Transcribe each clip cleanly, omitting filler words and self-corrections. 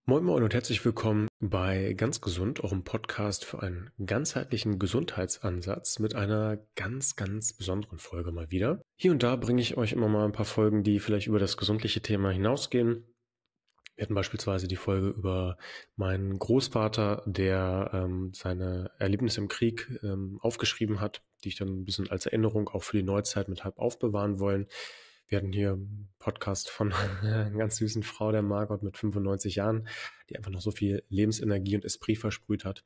Moin Moin und herzlich willkommen bei Ganz Gesund, eurem Podcast für einen ganzheitlichen Gesundheitsansatz mit einer ganz besonderen Folge mal wieder. Hier und da bringe ich euch immer mal ein paar Folgen, die vielleicht über das gesundliche Thema hinausgehen. Wir hatten beispielsweise die Folge über meinen Großvater, der seine Erlebnisse im Krieg aufgeschrieben hat, die ich dann ein bisschen als Erinnerung auch für die Neuzeit mit habe aufbewahren wollen. Wir hatten hier einen Podcast von einer ganz süßen Frau, der Margot mit 95 Jahren, die einfach noch so viel Lebensenergie und Esprit versprüht hat.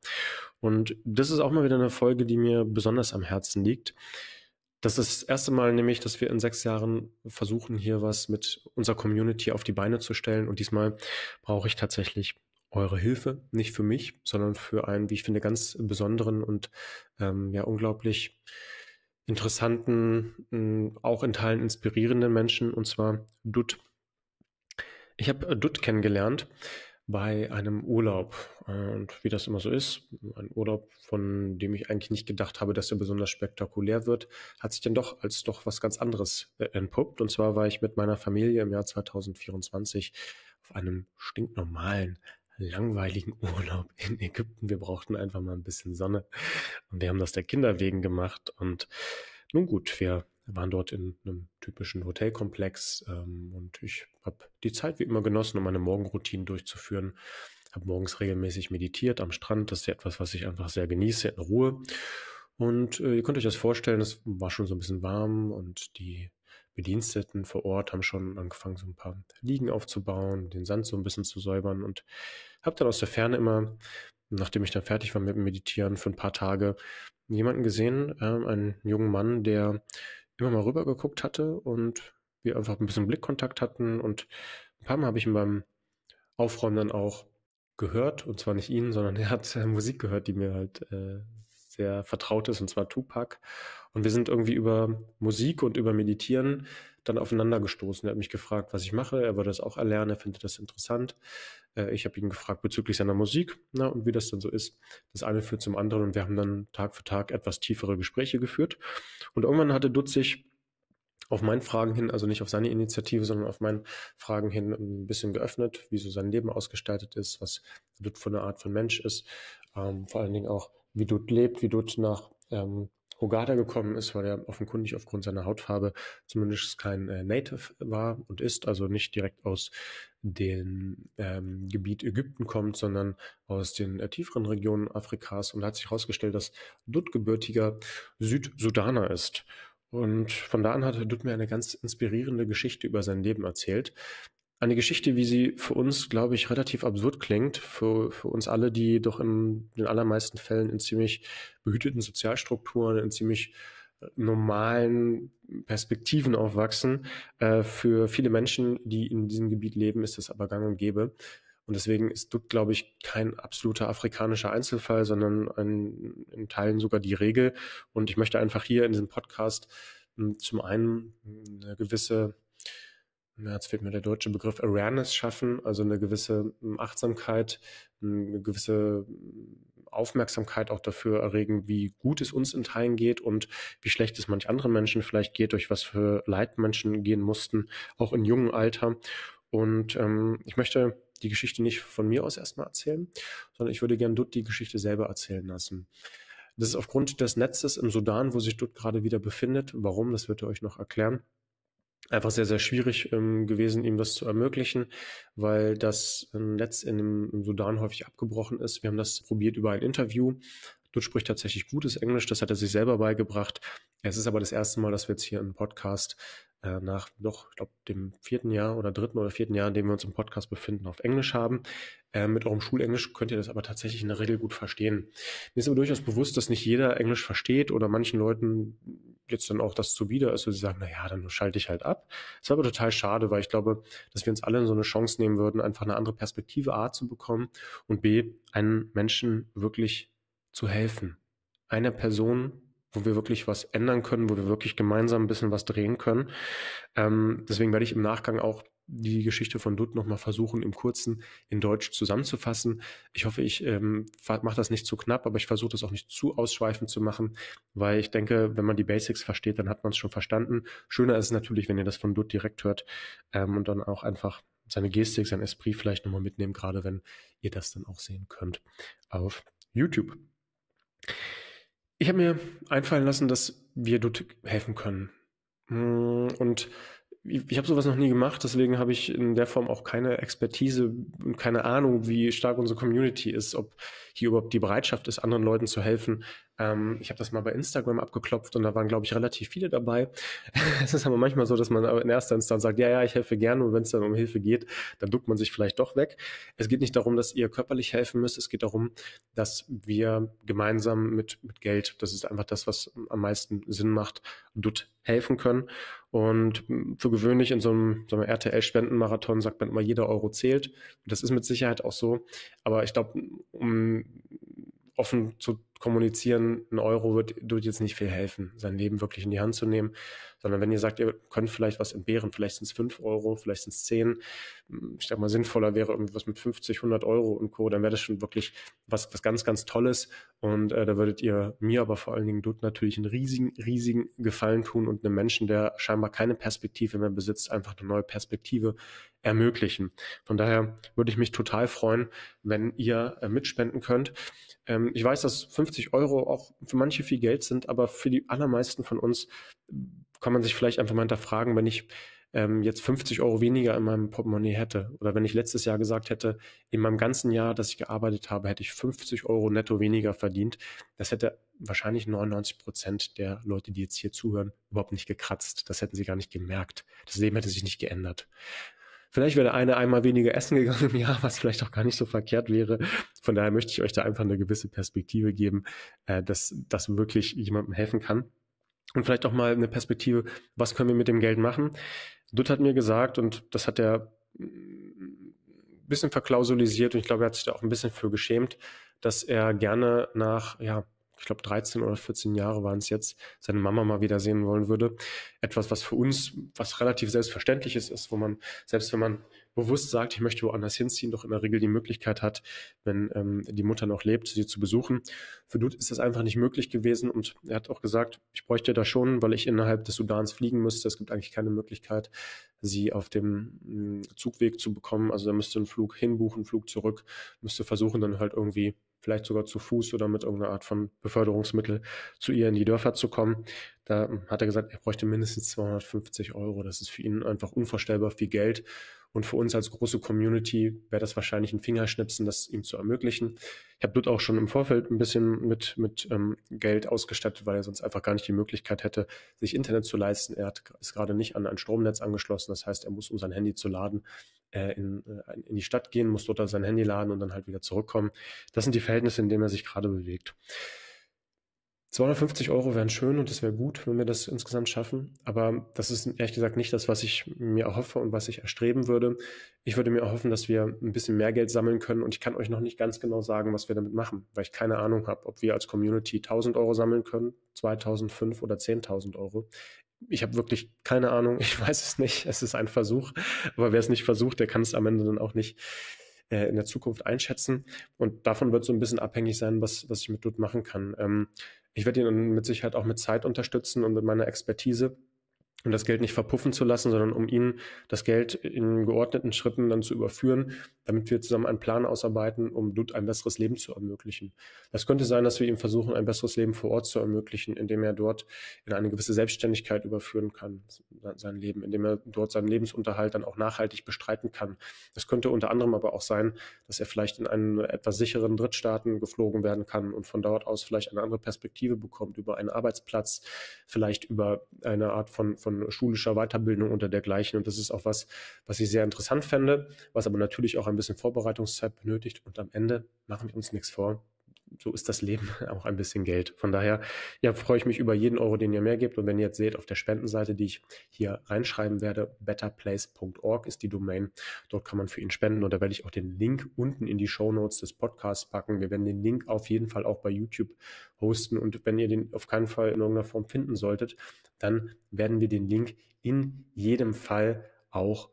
Und das ist auch mal wieder eine Folge, die mir besonders am Herzen liegt. Das ist das erste Mal nämlich, dass wir in 6 Jahren versuchen, hier was mit unserer Community auf die Beine zu stellen. Und diesmal brauche ich tatsächlich eure Hilfe, nicht für mich, sondern für einen, wie ich finde, ganz besonderen und ja unglaublich interessanten, auch in Teilen inspirierenden Menschen, und zwar Dut. Ich habe Dut kennengelernt bei einem Urlaub. Und wie das immer so ist, ein Urlaub, von dem ich eigentlich nicht gedacht habe, dass er besonders spektakulär wird, hat sich dann doch als doch was ganz anderes entpuppt. Und zwar war ich mit meiner Familie im Jahr 2024 auf einem stinknormalen, langweiligen Urlaub in Ägypten. Wir brauchten einfach mal ein bisschen Sonne. Und wir haben das der Kinder wegen gemacht. Und nun gut, wir waren dort in einem typischen Hotelkomplex und ich habe die Zeit wie immer genossen, um meine Morgenroutinen durchzuführen. Habe morgens regelmäßig meditiert am Strand. Das ist ja etwas, was ich einfach sehr genieße, in Ruhe. Und ihr könnt euch das vorstellen, es war schon so ein bisschen warm und die Bediensteten vor Ort haben schon angefangen, so ein paar Liegen aufzubauen, den Sand so ein bisschen zu säubern, und habe dann aus der Ferne immer, nachdem ich dann fertig war mit dem Meditieren für ein paar Tage, jemanden gesehen, einen jungen Mann, der immer mal rüber geguckt hatte und wir einfach ein bisschen Blickkontakt hatten, und ein paar Mal habe ich ihn beim Aufräumen dann auch gehört, und zwar nicht ihn, sondern er hat Musik gehört, die mir halt sehr vertraut ist, und zwar Tupac. Und wir sind irgendwie über Musik und über Meditieren dann aufeinander gestoßen. Er hat mich gefragt, was ich mache. Er würde das auch erlernen, er findet das interessant. Ich habe ihn gefragt bezüglich seiner Musik, na, und wie das dann so ist. Das eine führt zum anderen, und wir haben dann Tag für Tag etwas tiefere Gespräche geführt. Und irgendwann hatte Dutzig auf meinen Fragen hin, also nicht auf seine Initiative, sondern auf meinen Fragen hin ein bisschen geöffnet, wie so sein Leben ausgestaltet ist, was Dutt für eine Art von Mensch ist, vor allen Dingen auch, wie Dutt lebt, wie Dutt nach Hurghada gekommen ist, weil er offenkundig aufgrund seiner Hautfarbe zumindest kein Native war und ist, also nicht direkt aus dem Gebiet Ägypten kommt, sondern aus den tieferen Regionen Afrikas, und da hat sich herausgestellt, dass Dutt gebürtiger Südsudaner ist. Und von da an hat Dutt mir eine ganz inspirierende Geschichte über sein Leben erzählt. Eine Geschichte, wie sie für uns, glaube ich, relativ absurd klingt, für uns alle, die doch in den allermeisten Fällen in ziemlich behüteten Sozialstrukturen, in ziemlich normalen Perspektiven aufwachsen. Für viele Menschen, die in diesem Gebiet leben, ist das aber gang und gäbe. Und deswegen ist Dutt, glaube ich, kein absoluter afrikanischer Einzelfall, sondern in Teilen sogar die Regel. Und ich möchte einfach hier in diesem Podcast zum einen eine gewisse, ja, jetzt fehlt mir der deutsche Begriff, Awareness schaffen, also eine gewisse Achtsamkeit, eine gewisse Aufmerksamkeit auch dafür erregen, wie gut es uns in Teilen geht und wie schlecht es manch anderen Menschen vielleicht geht, durch was für Leid Menschen gehen mussten, auch in jungem Alter. Und ich möchte die Geschichte nicht von mir aus erstmal erzählen, sondern ich würde gern Dutt die Geschichte selber erzählen lassen. Das ist aufgrund des Netzes im Sudan, wo sich Dutt gerade wieder befindet. Warum, das wird er euch noch erklären. Einfach sehr schwierig gewesen, ihm das zu ermöglichen, weil das Netz im Sudan häufig abgebrochen ist. Wir haben das probiert über ein Interview. Dutt spricht tatsächlich gutes Englisch, das hat er sich selber beigebracht. Es ist aber das erste Mal, dass wir jetzt hier im Podcast nach doch, ich glaube, dem 4. Jahr oder 3. oder 4. Jahr, in dem wir uns im Podcast befinden, auf Englisch haben. Mit eurem Schulenglisch könnt ihr das aber tatsächlich in der Regel gut verstehen. Mir ist aber durchaus bewusst, dass nicht jeder Englisch versteht oder manchen Leuten jetzt dann auch das zuwider ist, wo sie sagen, na ja, dann schalte ich halt ab. Das war aber total schade, weil ich glaube, dass wir uns alle so eine Chance nehmen würden, einfach eine andere Perspektive A zu bekommen und B, einen Menschen wirklich zu helfen. Einer Person, wo wir wirklich was ändern können, wo wir wirklich gemeinsam ein bisschen was drehen können. Deswegen werde ich im Nachgang auch die Geschichte von Dutt nochmal versuchen, im Kurzen in Deutsch zusammenzufassen. Ich hoffe, ich mache das nicht zu knapp, aber ich versuche das auch nicht zu ausschweifend zu machen, weil ich denke, wenn man die Basics versteht, dann hat man es schon verstanden. Schöner ist es natürlich, wenn ihr das von Dutt direkt hört und dann auch einfach seine Gestik, sein Esprit vielleicht nochmal mitnehmen, gerade wenn ihr das dann auch sehen könnt auf YouTube. Ich habe mir einfallen lassen, dass wir dort helfen können. Und ich habe sowas noch nie gemacht, deswegen habe ich in der Form auch keine Expertise und keine Ahnung, wie stark unsere Community ist, ob hier überhaupt die Bereitschaft ist, anderen Leuten zu helfen. Ich habe das mal bei Instagram abgeklopft und da waren, glaube ich, relativ viele dabei. Es ist aber manchmal so, dass man in erster Instanz sagt, ja, ich helfe gerne, und wenn es dann um Hilfe geht, dann duckt man sich vielleicht doch weg. Es geht nicht darum, dass ihr körperlich helfen müsst, es geht darum, dass wir gemeinsam mit Geld, das ist einfach das, was am meisten Sinn macht, dort helfen können. Und für gewöhnlich in so einem RTL-Spendenmarathon sagt man immer, jeder Euro zählt. Und das ist mit Sicherheit auch so. Aber ich glaube, um offen zu kommunizieren, ein Euro wird jetzt nicht viel helfen, sein Leben wirklich in die Hand zu nehmen, sondern wenn ihr sagt, ihr könnt vielleicht was entbehren, vielleicht sind es 5 Euro, vielleicht sind es 10, ich sag mal, sinnvoller wäre irgendwas mit 50, 100 Euro und Co., dann wäre das schon wirklich was ganz, ganz Tolles und da würdet ihr mir aber vor allen Dingen dort natürlich einen riesigen Gefallen tun und einem Menschen, der scheinbar keine Perspektive mehr besitzt, einfach eine neue Perspektive ermöglichen. Von daher würde ich mich total freuen, wenn ihr mitspenden könnt. Ich weiß, dass 50 Euro auch für manche viel Geld sind, aber für die allermeisten von uns kann man sich vielleicht einfach mal hinterfragen, wenn ich jetzt 50 Euro weniger in meinem Portemonnaie hätte oder wenn ich letztes Jahr gesagt hätte, in meinem ganzen Jahr, dass ich gearbeitet habe, hätte ich 50 Euro netto weniger verdient. Das hätte wahrscheinlich 99% der Leute, die jetzt hier zuhören, überhaupt nicht gekratzt. Das hätten sie gar nicht gemerkt. Das Leben hätte sich nicht geändert. Vielleicht wäre der eine einmal weniger essen gegangen im Jahr, was vielleicht auch gar nicht so verkehrt wäre. Von daher möchte ich euch da einfach eine gewisse Perspektive geben, dass das wirklich jemandem helfen kann. Und vielleicht auch mal eine Perspektive, was können wir mit dem Geld machen? Dutt hat mir gesagt, und das hat er ein bisschen verklausulisiert, und ich glaube, er hat sich da auch ein bisschen für geschämt, dass er gerne nach, ich glaube 13 oder 14 Jahre waren es jetzt, seine Mama mal wieder sehen wollen würde. Etwas, was für uns, was relativ Selbstverständliches ist, wo man, selbst wenn man bewusst sagt, ich möchte woanders hinziehen, doch in der Regel die Möglichkeit hat, wenn die Mutter noch lebt, sie zu besuchen. Für Dutt ist das einfach nicht möglich gewesen und er hat auch gesagt, ich bräuchte da schon, weil ich innerhalb des Sudans fliegen müsste. Es gibt eigentlich keine Möglichkeit, sie auf dem Zugweg zu bekommen. Also er müsste einen Flug hinbuchen, einen Flug zurück, müsste versuchen, dann halt irgendwie vielleicht sogar zu Fuß oder mit irgendeiner Art von Beförderungsmittel zu ihr in die Dörfer zu kommen. Da hat er gesagt, er bräuchte mindestens 250 Euro. Das ist für ihn einfach unvorstellbar viel Geld. Und für uns als große Community wäre das wahrscheinlich ein Fingerschnipsen, das ihm zu ermöglichen. Ich habe dort auch schon im Vorfeld ein bisschen mit Geld ausgestattet, weil er sonst einfach gar nicht die Möglichkeit hätte, sich Internet zu leisten. Ist gerade nicht an ein Stromnetz angeschlossen. Das heißt, er muss, um sein Handy zu laden, in die Stadt gehen, muss dort sein Handy laden und dann halt wieder zurückkommen. Das sind die Verhältnisse, in denen er sich gerade bewegt. 250 Euro wären schön und es wäre gut, wenn wir das insgesamt schaffen. Aber das ist ehrlich gesagt nicht das, was ich mir erhoffe und was ich erstreben würde. Ich würde mir erhoffen, dass wir ein bisschen mehr Geld sammeln können und ich kann euch noch nicht ganz genau sagen, was wir damit machen, weil ich keine Ahnung habe, ob wir als Community 1.000 Euro sammeln können, 2.000, 5 oder 10.000 Euro. Ich habe wirklich keine Ahnung, ich weiß es nicht, es ist ein Versuch, aber wer es nicht versucht, der kann es am Ende dann auch nicht in der Zukunft einschätzen und davon wird so ein bisschen abhängig sein, was ich mit Dutt machen kann. Ich werde ihn mit Sicherheit auch mit Zeit unterstützen und mit meiner Expertise und das Geld nicht verpuffen zu lassen, sondern um ihnen das Geld in geordneten Schritten dann zu überführen, damit wir zusammen einen Plan ausarbeiten, um Dutt ein besseres Leben zu ermöglichen. Das könnte sein, dass wir ihm versuchen, ein besseres Leben vor Ort zu ermöglichen, indem er dort in eine gewisse Selbstständigkeit überführen kann, sein Leben, indem er dort seinen Lebensunterhalt dann auch nachhaltig bestreiten kann. Das könnte unter anderem aber auch sein, dass er vielleicht in einen etwas sicheren Drittstaaten geflogen werden kann und von dort aus vielleicht eine andere Perspektive bekommt, über einen Arbeitsplatz, vielleicht über eine Art von schulischer Weiterbildung und dergleichen. Und das ist auch was ich sehr interessant fände, was aber natürlich auch ein bisschen Vorbereitungszeit benötigt. Und am Ende machen wir uns nichts vor. So ist das Leben auch ein bisschen Geld. Von daher freue ich mich über jeden Euro, den ihr mehr gebt. Und wenn ihr jetzt seht, auf der Spendenseite, die ich hier reinschreiben werde, betterplace.org ist die Domain. Dort kann man für ihn spenden. Und da werde ich auch den Link unten in die Shownotes des Podcasts packen. Wir werden den Link auf jeden Fall auch bei YouTube hosten. Und wenn ihr den auf keinen Fall in irgendeiner Form finden solltet, dann werden wir den Link in jedem Fall auch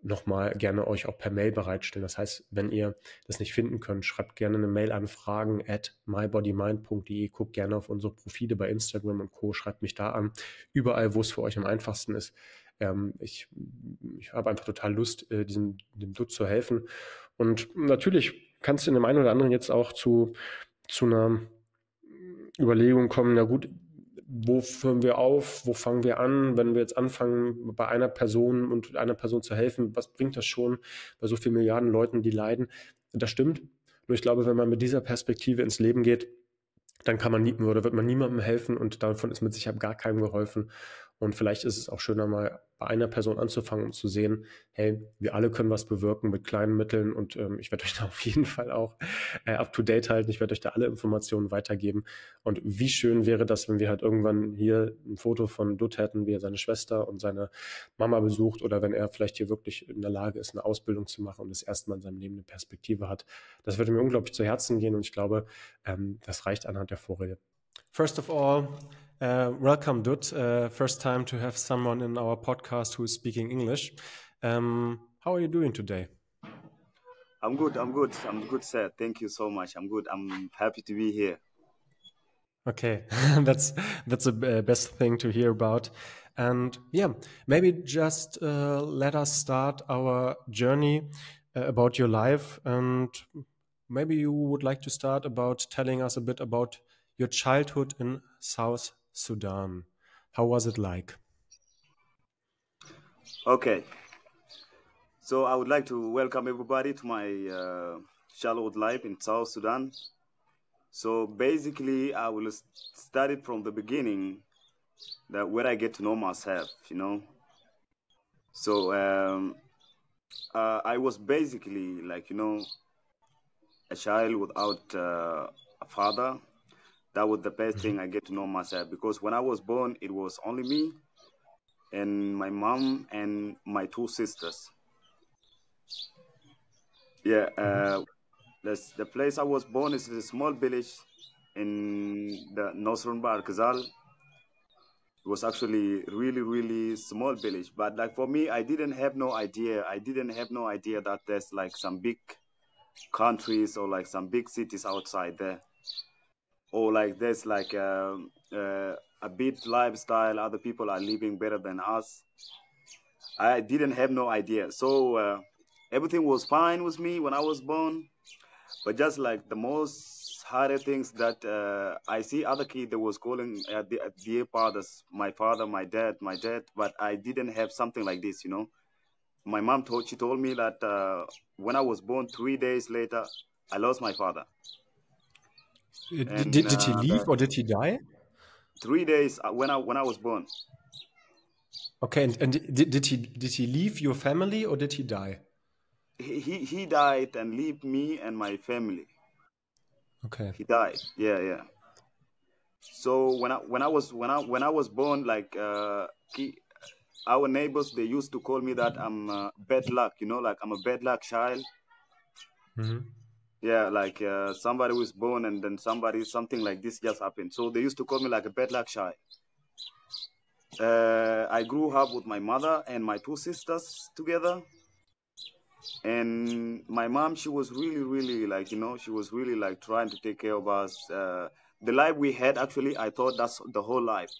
nochmal gerne euch auch per Mail bereitstellen. Das heißt, wenn ihr das nicht finden könnt, schreibt gerne eine Mail an fragen@mybodymind.de, guckt gerne auf unsere Profile bei Instagram und Co., schreibt mich da an. Überall, wo es für euch am einfachsten ist, Ich habe einfach total Lust, dem Dutt zu helfen. Und natürlich kannst du in dem einen oder anderen jetzt auch zu einer Überlegung kommen, na gut, wo hören wir auf, wo fangen wir an, wenn wir jetzt anfangen, bei einer Person und einer Person zu helfen, was bringt das schon bei so vielen Milliarden Leuten, die leiden? Das stimmt. Nur ich glaube, wenn man mit dieser Perspektive ins Leben geht, dann wird man niemandem helfen und davon ist mit Sicherheit gar keinem geholfen. Und vielleicht ist es auch schöner, mal bei einer Person anzufangen, um zu sehen, hey, wir alle können was bewirken mit kleinen Mitteln und ich werde euch da auf jeden Fall auch up-to-date halten. Ich werde euch da alle Informationen weitergeben. Und wie schön wäre das, wenn wir halt irgendwann hier ein Foto von Dutt hätten, wie er seine Schwester und seine Mama besucht oder wenn er vielleicht hier wirklich in der Lage ist, eine Ausbildung zu machen und das erste Mal in seinem Leben eine Perspektive hat. Das würde mir unglaublich zu Herzen gehen und ich glaube, das reicht anhand der Vorrede. First of all, welcome, Dutt. First time to have someone in our podcast who is speaking English. How are you doing today? I'm good, sir. Thank you so much. I'm good. I'm happy to be here. Okay, that's the best thing to hear about. And yeah, maybe just let us start our journey about your life. And maybe you would like to start about telling us a bit about your childhood in South Sudan. How was it like? Okay. So I would like to welcome everybody to my childhood life in South Sudan. So basically, I will start it from the beginning, that where I get to know myself, you know. So I was basically like, you know, a child without a father. That was the best thing I get to know myself, because when I was born, it was only me and my mom and my two sisters. Yeah, the place I was born is a small village in the northern Bar Kazal. It was actually really, really small village. But like for me, I didn't have no idea. I didn't have no idea that there's like some big countries or like some big cities outside there, or like there's like a bit lifestyle. Other people are living better than us. I didn't have no idea. So everything was fine with me when I was born. But just like the most harder things that I see other kids that was calling dear fathers, my father, my dad, but I didn't have something like this, you know. My mom told me that when I was born, 3 days later, I lost my father. And, did he leave or did he die? 3 days when I was born. Okay, and did he leave your family or did he die? He died and left me and my family. Okay. He died. Yeah. So when I was born, like our neighbors, they used to call me that I'm bad luck. You know, like I'm a bad luck child. Mm-hmm. Yeah, like somebody was born and then something like this just happened. So they used to call me like a bad luck child. I grew up with my mother and my two sisters together. And my mom, she was really, really like, you know, she was really like trying to take care of us. The life we had, actually, I thought that's the whole life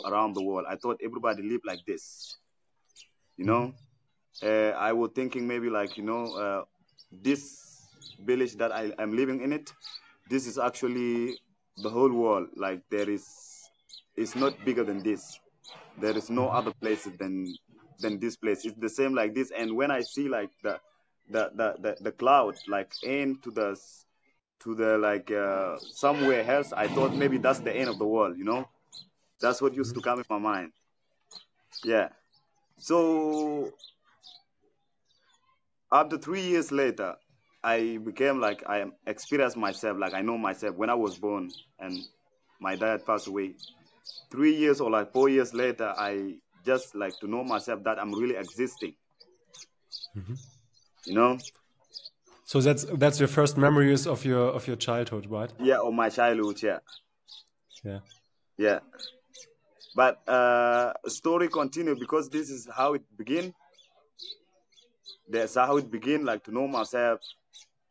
around the world. I thought everybody lived like this, you know. I was thinking maybe like, you know, this village that I'm living in it, this is actually the whole world. Like it's not bigger than this. There is no other places than this place. It's the same like this. And when I see like the cloud like end to the like somewhere else, I thought maybe that's the end of the world, you know. That's what used to come in my mind. Yeah. So after 3 years later, I became like I experienced myself, like I know myself when I was born and my dad passed away. 3 years or like 4 years later, I just like to know myself that I'm really existing. You know. So that's your first memories of your childhood, right? Yeah, of my childhood. Yeah. Yeah. But story continue, because this is how it began. That's how it began, like to know myself.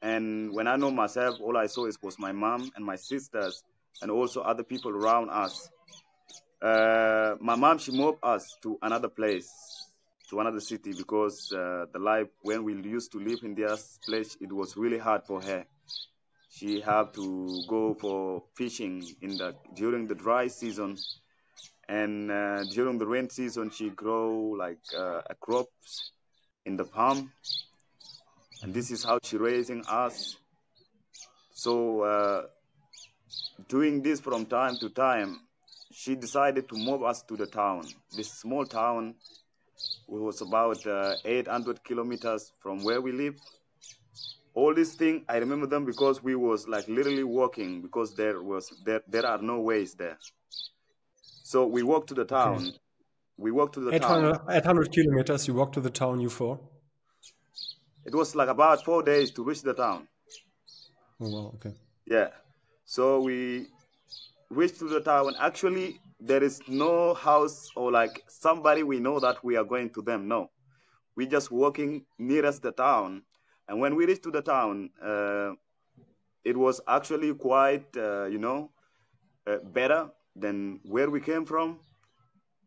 And when I know myself, all I saw was my mom and my sisters, and also other people around us. My mom, she moved us to another place. to another city because the life when we used to live in this place, it was really hard for her. She had to go for fishing during the dry season, and during the rain season, she grow like a crops in the farm, and this is how she raising us. So doing this from time to time, she decided to move us to the town. This small town was about 800 kilometers from where we live. All these things, I remember them because we was like literally walking because there are no ways there. So we walked to the town. Okay. We walked to the town. 800 kilometers, you walked to the town, you four? It was like about 4 days to reach the town. Oh, wow, okay. Yeah. So we reached to the town. Actually, there is no house or like somebody we know that we are going to them. No. We just walking nearest the town. And when we reached to the town, it was actually quite, better than where we came from.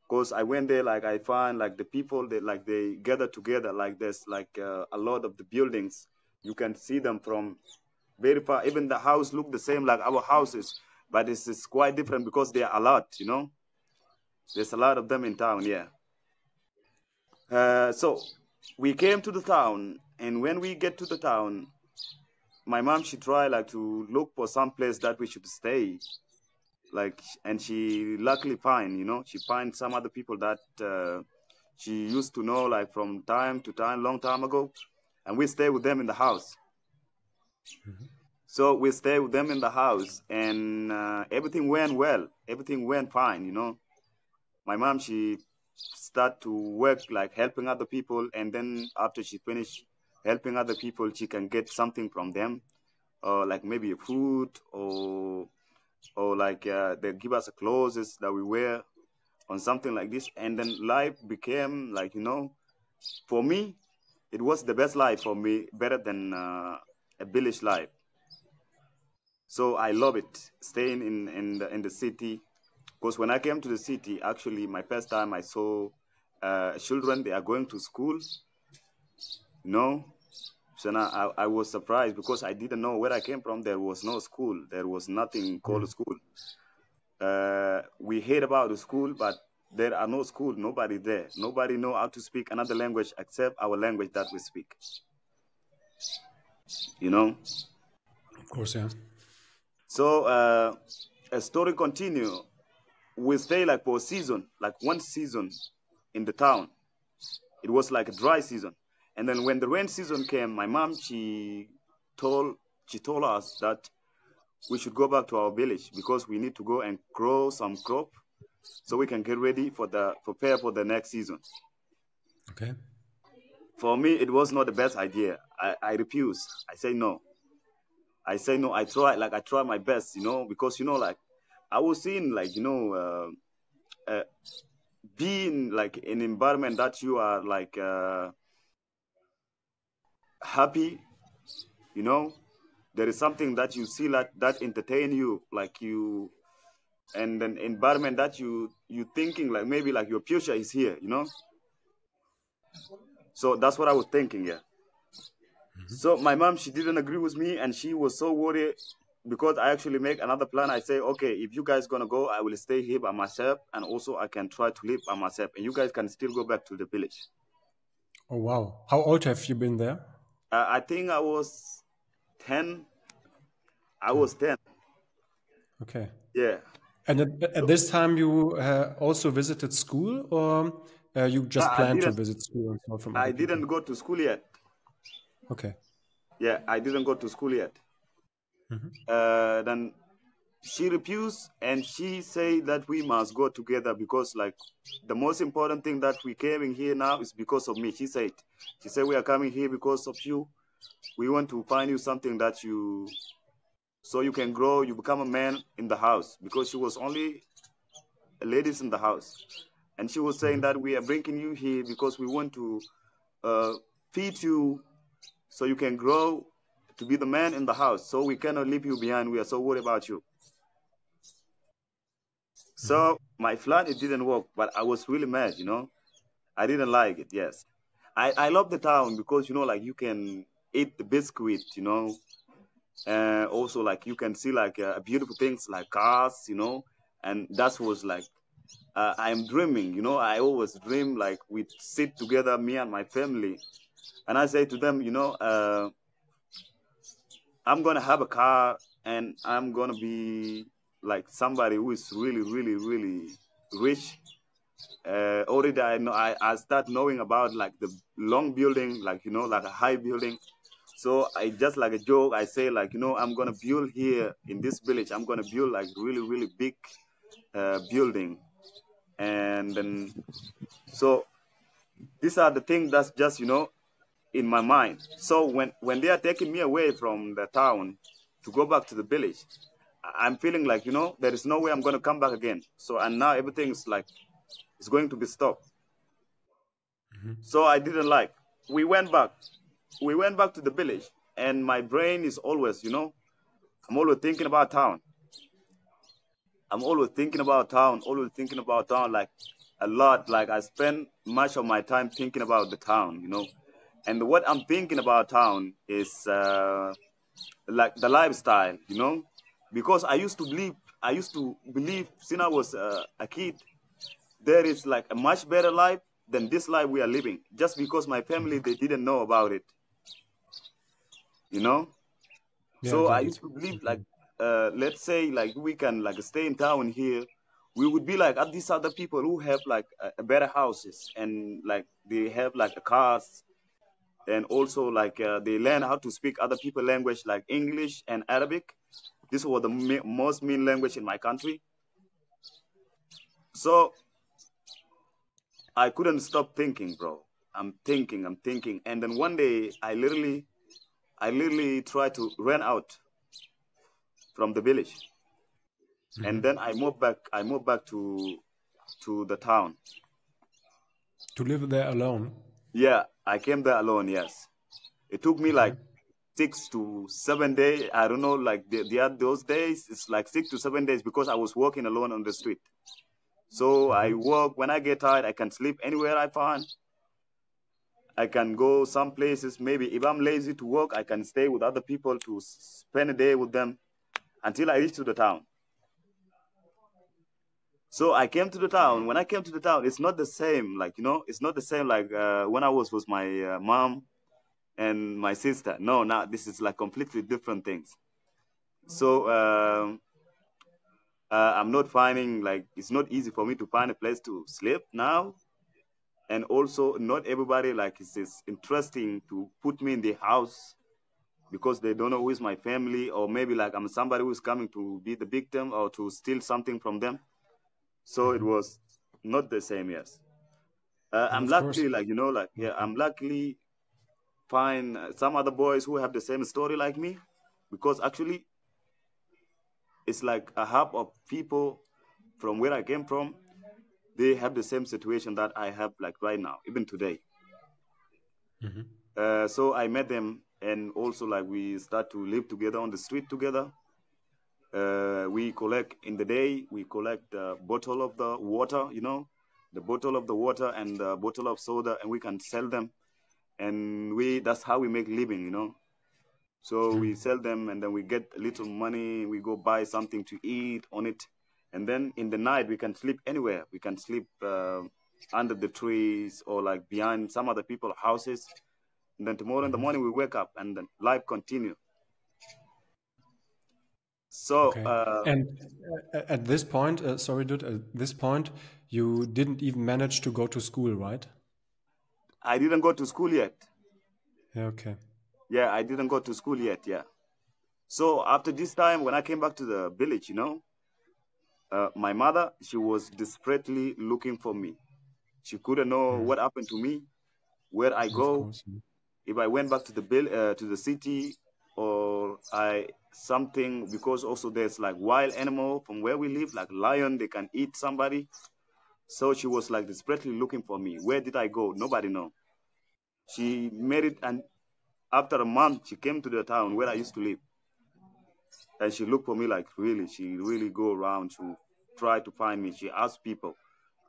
Because I went there, like I find like the people, they gather together, like there's like a lot of the buildings. You can see them from very far. Even the house look the same like our houses, but it's quite different because they are a lot, There's a lot of them in town, yeah. So we came to the town, and when we get to the town, my mom, she tried like to look for some place that we should stay, and she luckily find, she find some other people that she used to know like from time to time, long time ago, and we stay with them in the house. Mm-hmm. So we stay with them in the house, and everything went well. Everything went fine, My mom, she start to work like helping other people, and then after she finished helping other people, she can get something from them, or like maybe a food, or like they give us clothes that we wear, on something like this. And then life became like, for me, it was the best life for me, better than a village life. So I love it, staying in the city. Because when I came to the city, actually, my first time I saw children, they are going to school, So now I was surprised because I didn't know where I came from. There was no school. There was nothing called school. We heard about the school, but there are no school. Nobody there. Nobody know how to speak another language except our language that we speak. Of course, yeah. So a story continue. We stay like for a season, like one season in the town. It was like a dry season. And then when the rain season came, my mom, she told us that we should go back to our village because we need to go and grow some crop so we can get ready prepare for the next season. Okay. For me, it was not the best idea. I refuse. I say no. I try my best, because, like I was seeing like, being like in an environment that you are like happy, there is something that you see that entertain you, like you, and an environment that you thinking like maybe like your future is here, So that's what I was thinking, yeah. Mm-hmm. So my mom, she didn't agree with me, and she was so worried because I actually make another plan. I say, okay, if you guys gonna go, I will stay here by myself, and also I can try to live by myself, and you guys can still go back to the village. Oh, wow. How old have you been there? I think I was 10. I was 10. Okay. Yeah. And at this time, you also visited school, or you just planned to visit school and start from other people? Didn't go to school yet. Okay. Yeah, I didn't go to school yet. Mm-hmm. Then she refused, and she said that we must go together because, like, the most important thing that we came in here now is because of me. She said we are coming here because of you. We want to find you something that so you can grow, you become a man in the house, because she was only ladies in the house. And she was saying that we are bringing you here because we want to feed you so you can grow to be the man in the house. So we cannot leave you behind. We are so worried about you. So my plan, it didn't work, but I was really mad, I didn't like it. Yes, I love the town because like you can eat the biscuit, also like you can see like beautiful things like cars, and that was like I'm dreaming, I always dream like we sit together, me and my family, and I say to them, I'm gonna have a car and I'm gonna be like somebody who is really, really, really rich. Already I know I start knowing about like the long building, like like a high building. So I just like a joke, I say like, I'm gonna build here in this village. I'm gonna build like really, really big building, and then so these are the things that's just in my mind. So when they are taking me away from the town to go back to the village, I'm feeling like there is no way I'm gonna come back again. So and now everything's like it's going to be stopped. So I didn't like. We went back. We went back to the village, and my brain is always, I'm always thinking about town. I'm always thinking about town, like a lot. Like I spend much of my time thinking about the town, And what I'm thinking about town is like the lifestyle, because I used to believe since I was a kid, there is like a much better life than this life we are living. Just because my family they didn't know about it, Yeah, I So I get it. used to believe like, let's say like we can like stay in town here, we would be like at these other people who have like better houses and like they have like cars, and also like they learn how to speak other people language like English and Arabic. This was the most main language in my country. So I couldn't stop thinking, bro. I'm thinking, and then one day I literally tried to run out from the village, and then I moved back. I moved back to the town. To live there alone? Yeah, I came there alone. Yes, it took me like 6 to 7 days. I don't know, like those days. It's like 6 to 7 days because I was walking alone on the street. So I walk. When I get tired, I can sleep anywhere I find. I can go some places. Maybe if I'm lazy to work, I can stay with other people to spend a day with them until I reach to the town. So I came to the town. When I came to the town, it's not the same. Like it's not the same like when I was with my mom and my sister. No, now this is like completely different things. So I'm not finding like it's not easy for me to find a place to sleep now, and also not everybody like it's interesting to put me in the house because they don't know who is my family, or maybe like I'm somebody who's coming to be the victim or to steal something from them. So it was not the same. Yes. I'm Of course. luckily, like like yeah, I'm luckily find some other boys who have the same story like me, because actually it's like a hub of people from where I came from. They have the same situation that I have like right now, even today. So I met them, and also like we start to live together on the street together. We collect in the day. We collect the bottle of the water, the bottle of the water and the bottle of soda, and we can sell them, and that's how we make living. So we sell them, and then we get a little money. We go buy something to eat on it, and then in the night we can sleep anywhere. We can sleep under the trees or like behind some other people's houses. And then tomorrow in the morning we wake up, and then life continue. So Okay. And at this point, sorry, dude, at this point, you didn't even manage to go to school, right? I didn't go to school yet. Yeah, okay. Yeah, I didn't go to school yet. Yeah. So after this time, when I came back to the village, my mother, she was desperately looking for me. She couldn't know what happened to me, where I Of go, course. if I went back to the city, or I something, because also there's like wild animal from where we live, like lion, they can eat somebody. So she was like desperately looking for me. Where did I go? Nobody know. She made it, and after a month, she came to the town where I used to live, and she looked for me like really. She really go around to try to find me. She asked people.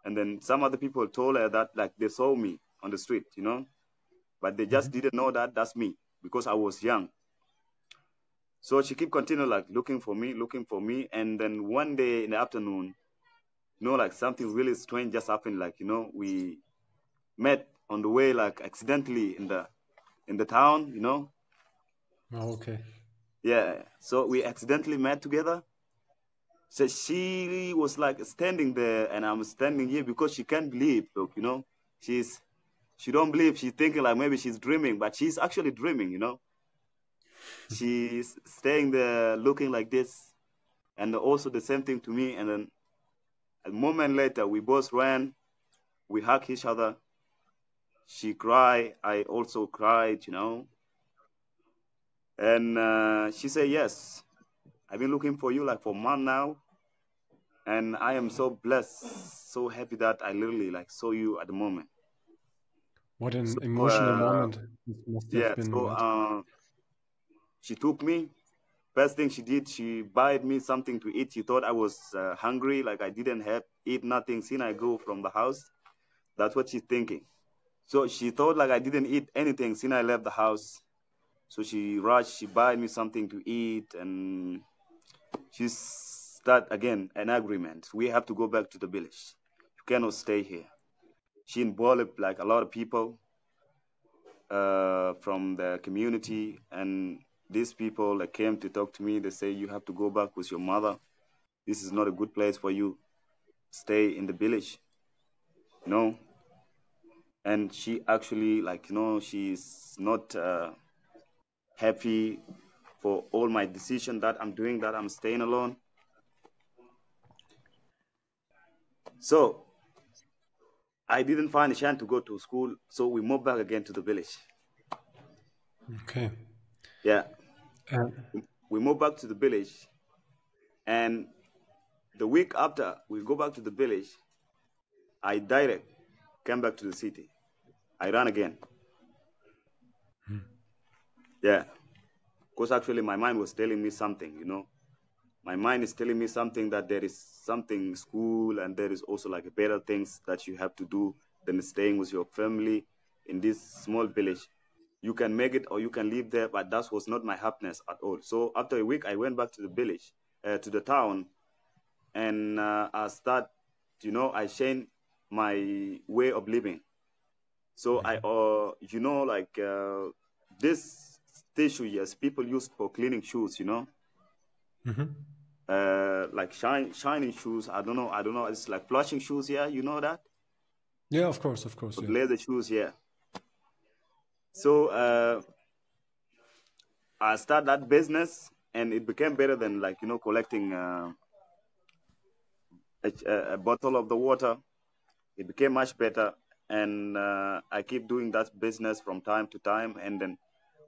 And then some other people told her that like they saw me on the street, you know, but they just didn't know that that's me because I was young. So she kept continuing like looking for me. And then one day in the afternoon, you know, like something really strange just happened. Like, you know, we met on the way, like accidentally in the town, you know. Oh, okay. Yeah. So we accidentally met together. So she was like standing there and I'm standing here because she can't believe, look, you know, she don't believe, she's thinking like maybe she's dreaming, but she's actually dreaming, you know. She's staying there looking like this, and also the same thing to me. And then a moment later, we both ran, we hugged each other. She cried, I also cried, you know. And she said, yes, I've been looking for you like for a month now. And I am so blessed, so happy that I literally like saw you at the moment. What an So, emotional moment this must have yeah, been, so right? she took me. First thing she did, she bought me something to eat. She thought I was hungry, like I didn't have eat nothing since I go from the house. That's what she's thinking. So she thought like I didn't eat anything since I left the house. So she rushed, she bought me something to eat, and she start again an agreement. We have to go back to the village. You cannot stay here. She involved like a lot of people from the community, and these people that came to talk to me, they say you have to go back with your mother. This is not a good place for you. Stay in the village, you know. And she actually, like, you know, she's not happy for all my decision that I'm doing, that I'm staying alone. So I didn't find a chance to go to school, so we moved back again to the village. Okay. Yeah, Uh, we moved back to the village, and the week after we go back to the village, I direct came back to the city. I ran again. Yeah, because actually my mind was telling me something, you know. My mind is telling me something, that there is something school, and there is also like better things that you have to do than staying with your family in this small village. You can make it or you can live there, but that was not my happiness at all. So after a week, I went back to the village, to the town, and I start, you know, I changed my way of living. So I, you know, like this tissue, yes, people use for cleaning shoes, you know. Like shining shoes. I don't know. It's like flushing shoes. Yeah, you know that. yeah, of course, yeah. Leather shoes. Yeah. So I started that business, and it became better than like, you know, collecting a bottle of the water. It became much better, and I keep doing that business from time to time. And then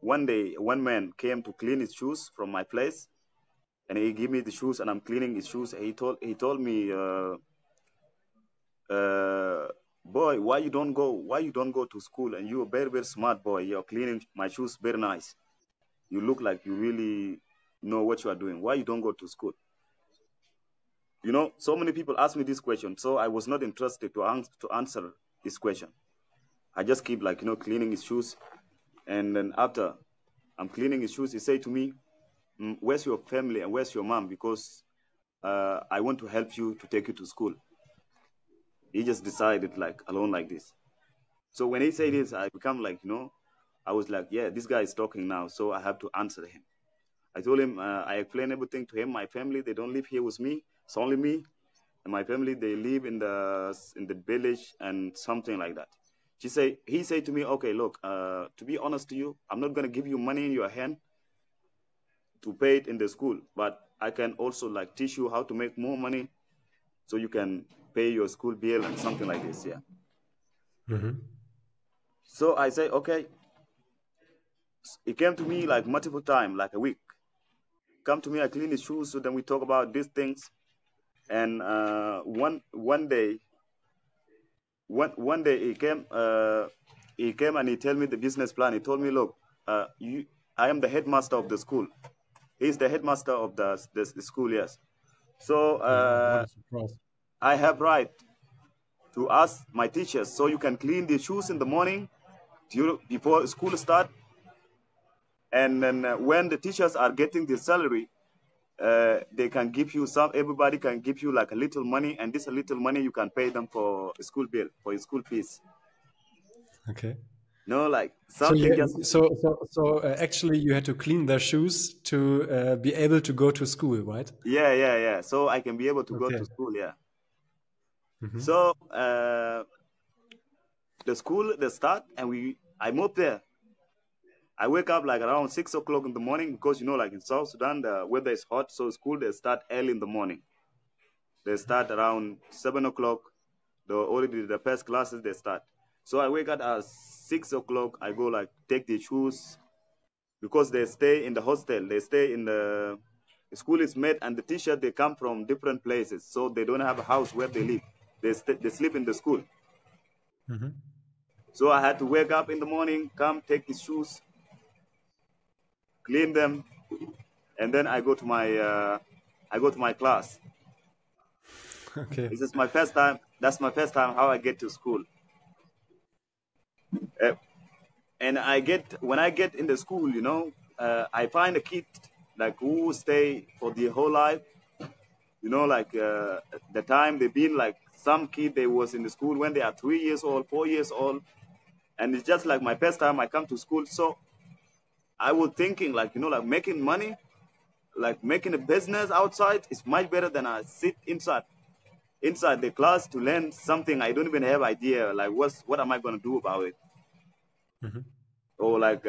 one day, one man came to clean his shoes from my place, and he gave me the shoes, and I'm cleaning his shoes. He told me. Boy, why you don't go to school, and you're a very, very smart boy, you're cleaning my shoes very nice, you look like you really know what you are doing, why you don't go to school? You know, so many people ask me this question, so I was not interested to answer this question. I just keep like, you know, cleaning his shoes. And then after I'm cleaning his shoes, he say to me, where's your family and where's your mom, because I want to help you to take you to school. He just decided like alone like this. So when he said this, I become like, you know, I was like, yeah, this guy is talking now, so I have to answer him. I told him, I explained everything to him. My family, they don't live here with me. It's only me and my family. They live in the village and something like that. He said to me, okay, look, to be honest to you, I'm not gonna give you money in your hand to pay it in the school, but I can also like teach you how to make more money so you can pay your school bill and something like this. Yeah. So I say, okay. He came to me like multiple times, like a week. Come to me, I clean his shoes, so then we talk about these things. And one day he came and he told me the business plan. He told me, look, I am the headmaster of the school. He's the headmaster of the school, yes. So What a surprise. I have right to ask my teachers, so you can clean the shoes in the morning before school start. And then when the teachers are getting the salary, they can give you everybody can give you like a little money, and this little money you can pay them for school bill, for your school fees. Okay. No, like something actually you had to clean their shoes to be able to go to school, right? Yeah. So I can be able to go to school, yeah. Mm-hmm. So the school, they start, and I moved there. I wake up like around 6 o'clock in the morning because, like in South Sudan, the weather is hot. So school, they start early in the morning. They start around 7 o'clock. Already the first classes, they start. So I wake up at 6 o'clock. I go like take the shoes because they stay in the hostel. They stay in the school is made, and the teacher, they come from different places. So they don't have a house where they live. They sleep in the school. Mm-hmm. So I had to wake up in the morning, come take his shoes, clean them, and then I go to my class. Okay. This is my first time. That's my first time how I get to school. And when I get in the school, I find a kid like who stay for the whole life. Like the time they've been like some kid, they was in the school when they are 3 years old, 4 years old. And it's just like my first time I come to school. So I was thinking like, like making money, like making a business outside is much better than I sit inside the class to learn something I don't even have idea. Like what am I going to do about it? Mm-hmm. Or like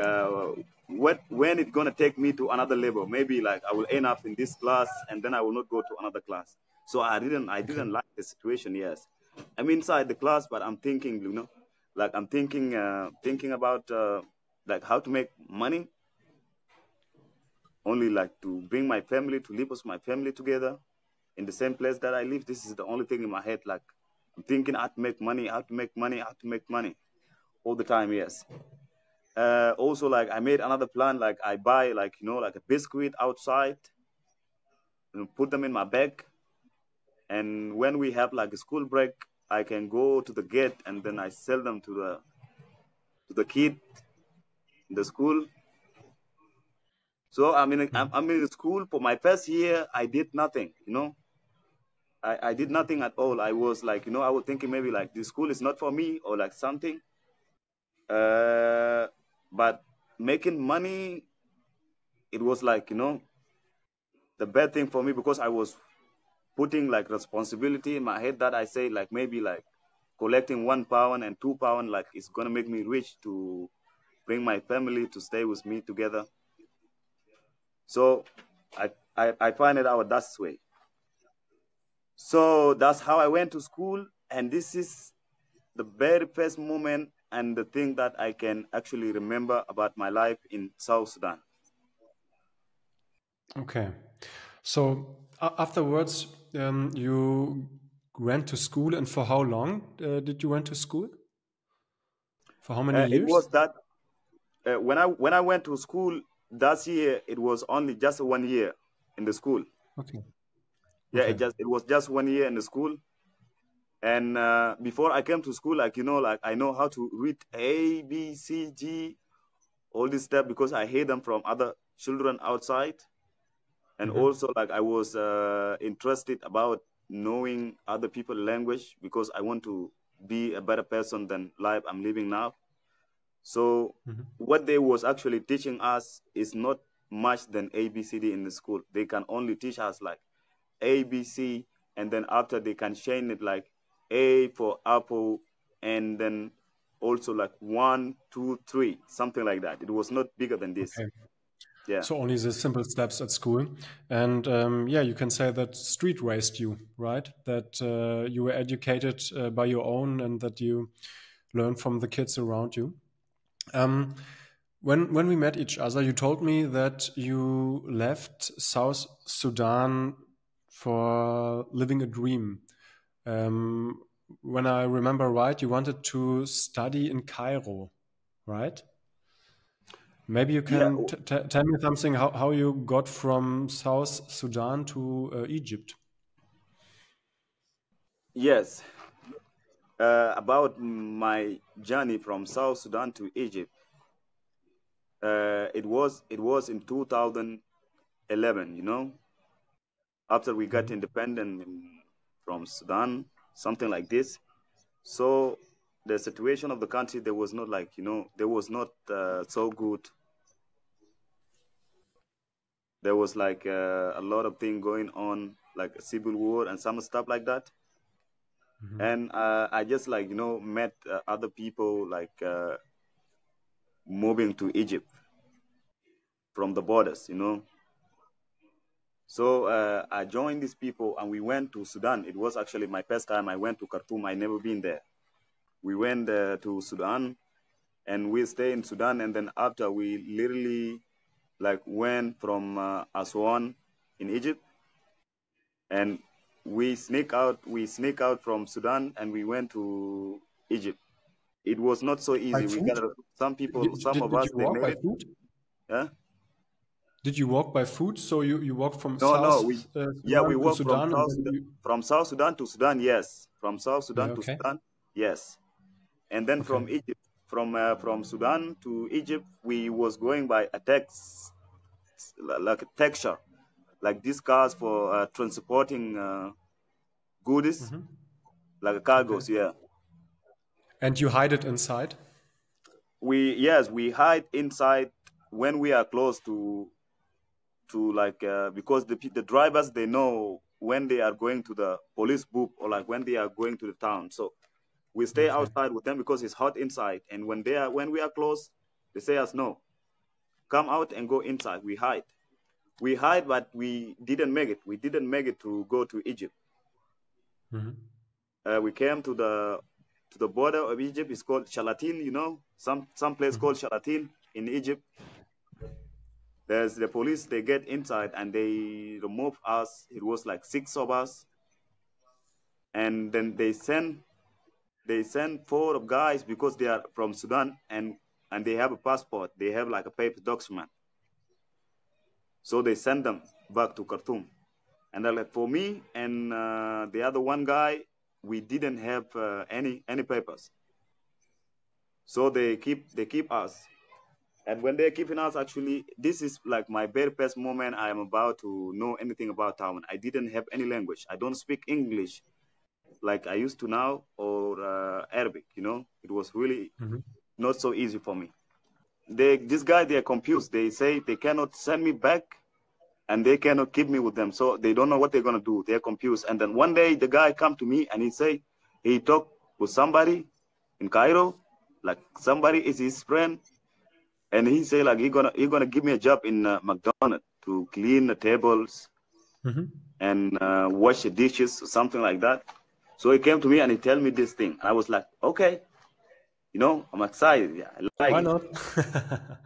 when it's going to take me to another level? Maybe like I will end up in this class and then I will not go to another class. So I didn't like the situation. Yes, I'm inside the class, but I'm thinking, like I'm thinking about like how to make money, only like to bring my family, to live with my family together in the same place that I live. This is the only thing in my head. Like I'm thinking how to make money all the time. Yes. Also, like I made another plan. Like I buy like like a biscuit outside and put them in my bag. And when we have like a school break, I can go to the gate and then I sell them to the kid in the school. So I'm in the school for my first year. I did nothing. I did nothing at all. I was like, I was thinking maybe like the school is not for me or like something. But making money, it was like, the bad thing for me because I was putting like responsibility in my head that I say like maybe like collecting £1 and £2 like it's gonna make me rich to bring my family to stay with me together. So I find it out that way. So that's how I went to school, and this is the very first moment and the thing that I can actually remember about my life in South Sudan. Okay. So afterwards, you went to school, and for how long did you went to school? For how many years? It was that when I went to school that year, it was only just 1 year in the school. Okay. Yeah, okay. it was just 1 year in the school. And before I came to school, like like I know how to read A, B, C, G, all this stuff because I hear them from other children outside. And also like I was interested about knowing other people's language because I want to be a better person than life I'm living now. So what they was actually teaching us is not much than A, B, C, D in the school. They can only teach us like A, B, C, and then after they can change it like A for apple, and then also like 1, 2, 3, something like that. It was not bigger than this. Okay. Yeah. So only the simple steps at school. And yeah, you can say that street raised you, right? That you were educated by your own and that you learned from the kids around you. When we met each other, you told me that you left South Sudan for living a dream. When I remember right, you wanted to study in Cairo, right? Maybe you can tell me something how you got from South Sudan to Egypt. Yes. about my journey from South Sudan to Egypt. It was in 2011. You know, after we got independent from Sudan, something like this. So the situation of the country, there was not like, you know, there was not so good. There was like a lot of things going on, like a civil war and some stuff like that. And I just like, you know, met other people like moving to Egypt from the borders, you know. So I joined these people and we went to Sudan. It was actually my first time I went to Khartoum. I never been there. We went to Sudan and we stayed in Sudan. And then after we literally like went from Aswan in Egypt and we sneak out from Sudan and we went to Egypt. It was not so By easy. We foot? got some people, some of Did us, you they walk made by it. foot? Yeah. Did you walk by foot? So you walked from No, South we Sudan to walked from Sudan, and South then Sudan, you... from South Sudan to Sudan, yes. From South Sudan to Okay. Sudan, yes. And then from Okay. Egypt, from Sudan to Egypt, we was going by a tax, like a texture, like these cars for transporting goodies, like cargos, yeah. And you hide it inside? We hide inside when we are close to like because the drivers, they know when they are going to the police booth or like when they are going to the town. So we stay outside with them because it's hot inside. And when we are close, they say us no, come out and go inside. We hide, but we didn't make it. We didn't make it to go to Egypt. We came to the border of Egypt. It's called Shalatin, you know, some place called Shalatin in Egypt. There's the police, they get inside and they remove us. It was like 6 of us. And then they send 4 guys because they are from Sudan and they have a passport. They have like a paper document. So they send them back to Khartoum. And they're like, for me and the other one guy, we didn't have any papers. So they keep us. And when they're keeping us, actually, this is like my very first moment I am about to know anything about town. I didn't have any language. I don't speak English like I used to now, or Arabic, you know. It was really not so easy for me. This guy, they're confused. They say they cannot send me back and they cannot keep me with them. So they don't know what they're going to do. They're confused. And then one day the guy come to me and he say, he talked with somebody in Cairo, like somebody is his friend. And he say like, he gonna give me a job in McDonalds to clean the tables and wash the dishes or something like that. So he came to me and he tell me this thing. And I was like, okay, you know, I'm excited. Yeah, I like Why it. not?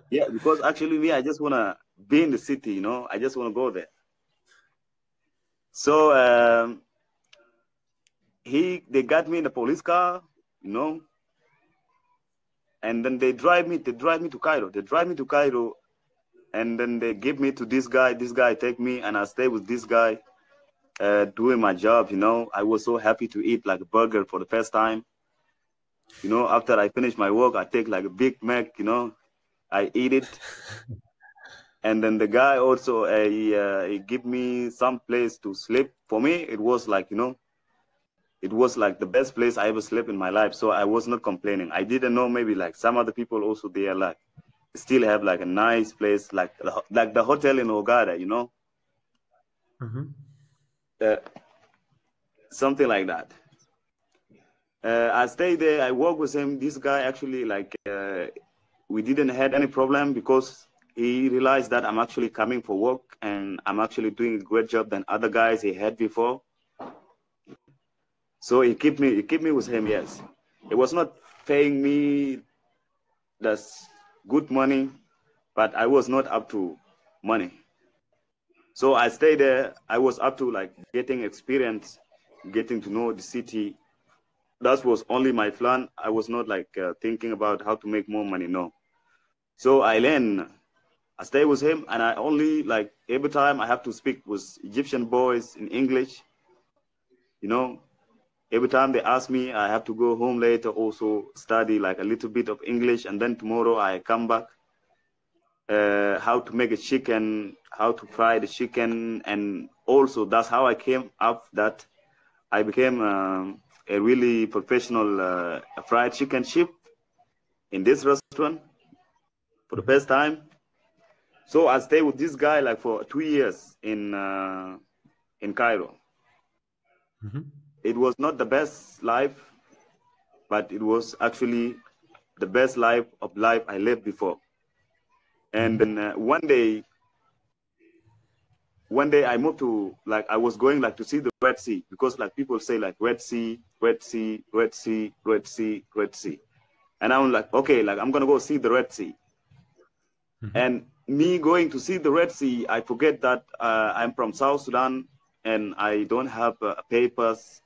Yeah, because actually me, I just want to be in the city, you know. I just want to go there. So they got me in a police car, you know. And then they drive me to Cairo. They drive me to Cairo. And then they give me to this guy. This guy take me and I stay with this guy doing my job, you know. I was so happy to eat like a burger for the first time. You know, after I finish my work, I take like a Big Mac, you know, I eat it. And then the guy also, he give me some place to sleep. For me, it was like, you know, it was like the best place I ever slept in my life. So I was not complaining. I didn't know, maybe like some other people also, they are like, still have like a nice place, like the hotel in Hurghada, you know. Something like that. I stayed there. I worked with him. This guy actually, like, we didn't have any problem because he realized that I'm actually coming for work and I'm actually doing a great job than other guys he had before. So he kept me with him. Yes, it was not paying me that's good money, but I was not up to money. So I stayed there. I was up to like getting experience, getting to know the city. That was only my plan. I was not like thinking about how to make more money. No. So I stay with him, and I only like every time I have to speak with Egyptian boys in English, you know. Every time they ask me, I have to go home later, also study like a little bit of English, and then tomorrow I come back. How to make a chicken, how to fry the chicken, and also that's how I came up that I became a really professional fried chicken chef in this restaurant for the first time. So I stayed with this guy like for 2 years in Cairo. It was not the best life, but it was actually the best life I lived before. And then one day I moved to, like, I was going like to see the Red Sea, because like people say like Red Sea, Red Sea, Red Sea, Red Sea, Red Sea. And I'm like, okay, like I'm gonna go see the Red Sea. And me going to see the Red Sea, I forget that I'm from South Sudan and I don't have papers.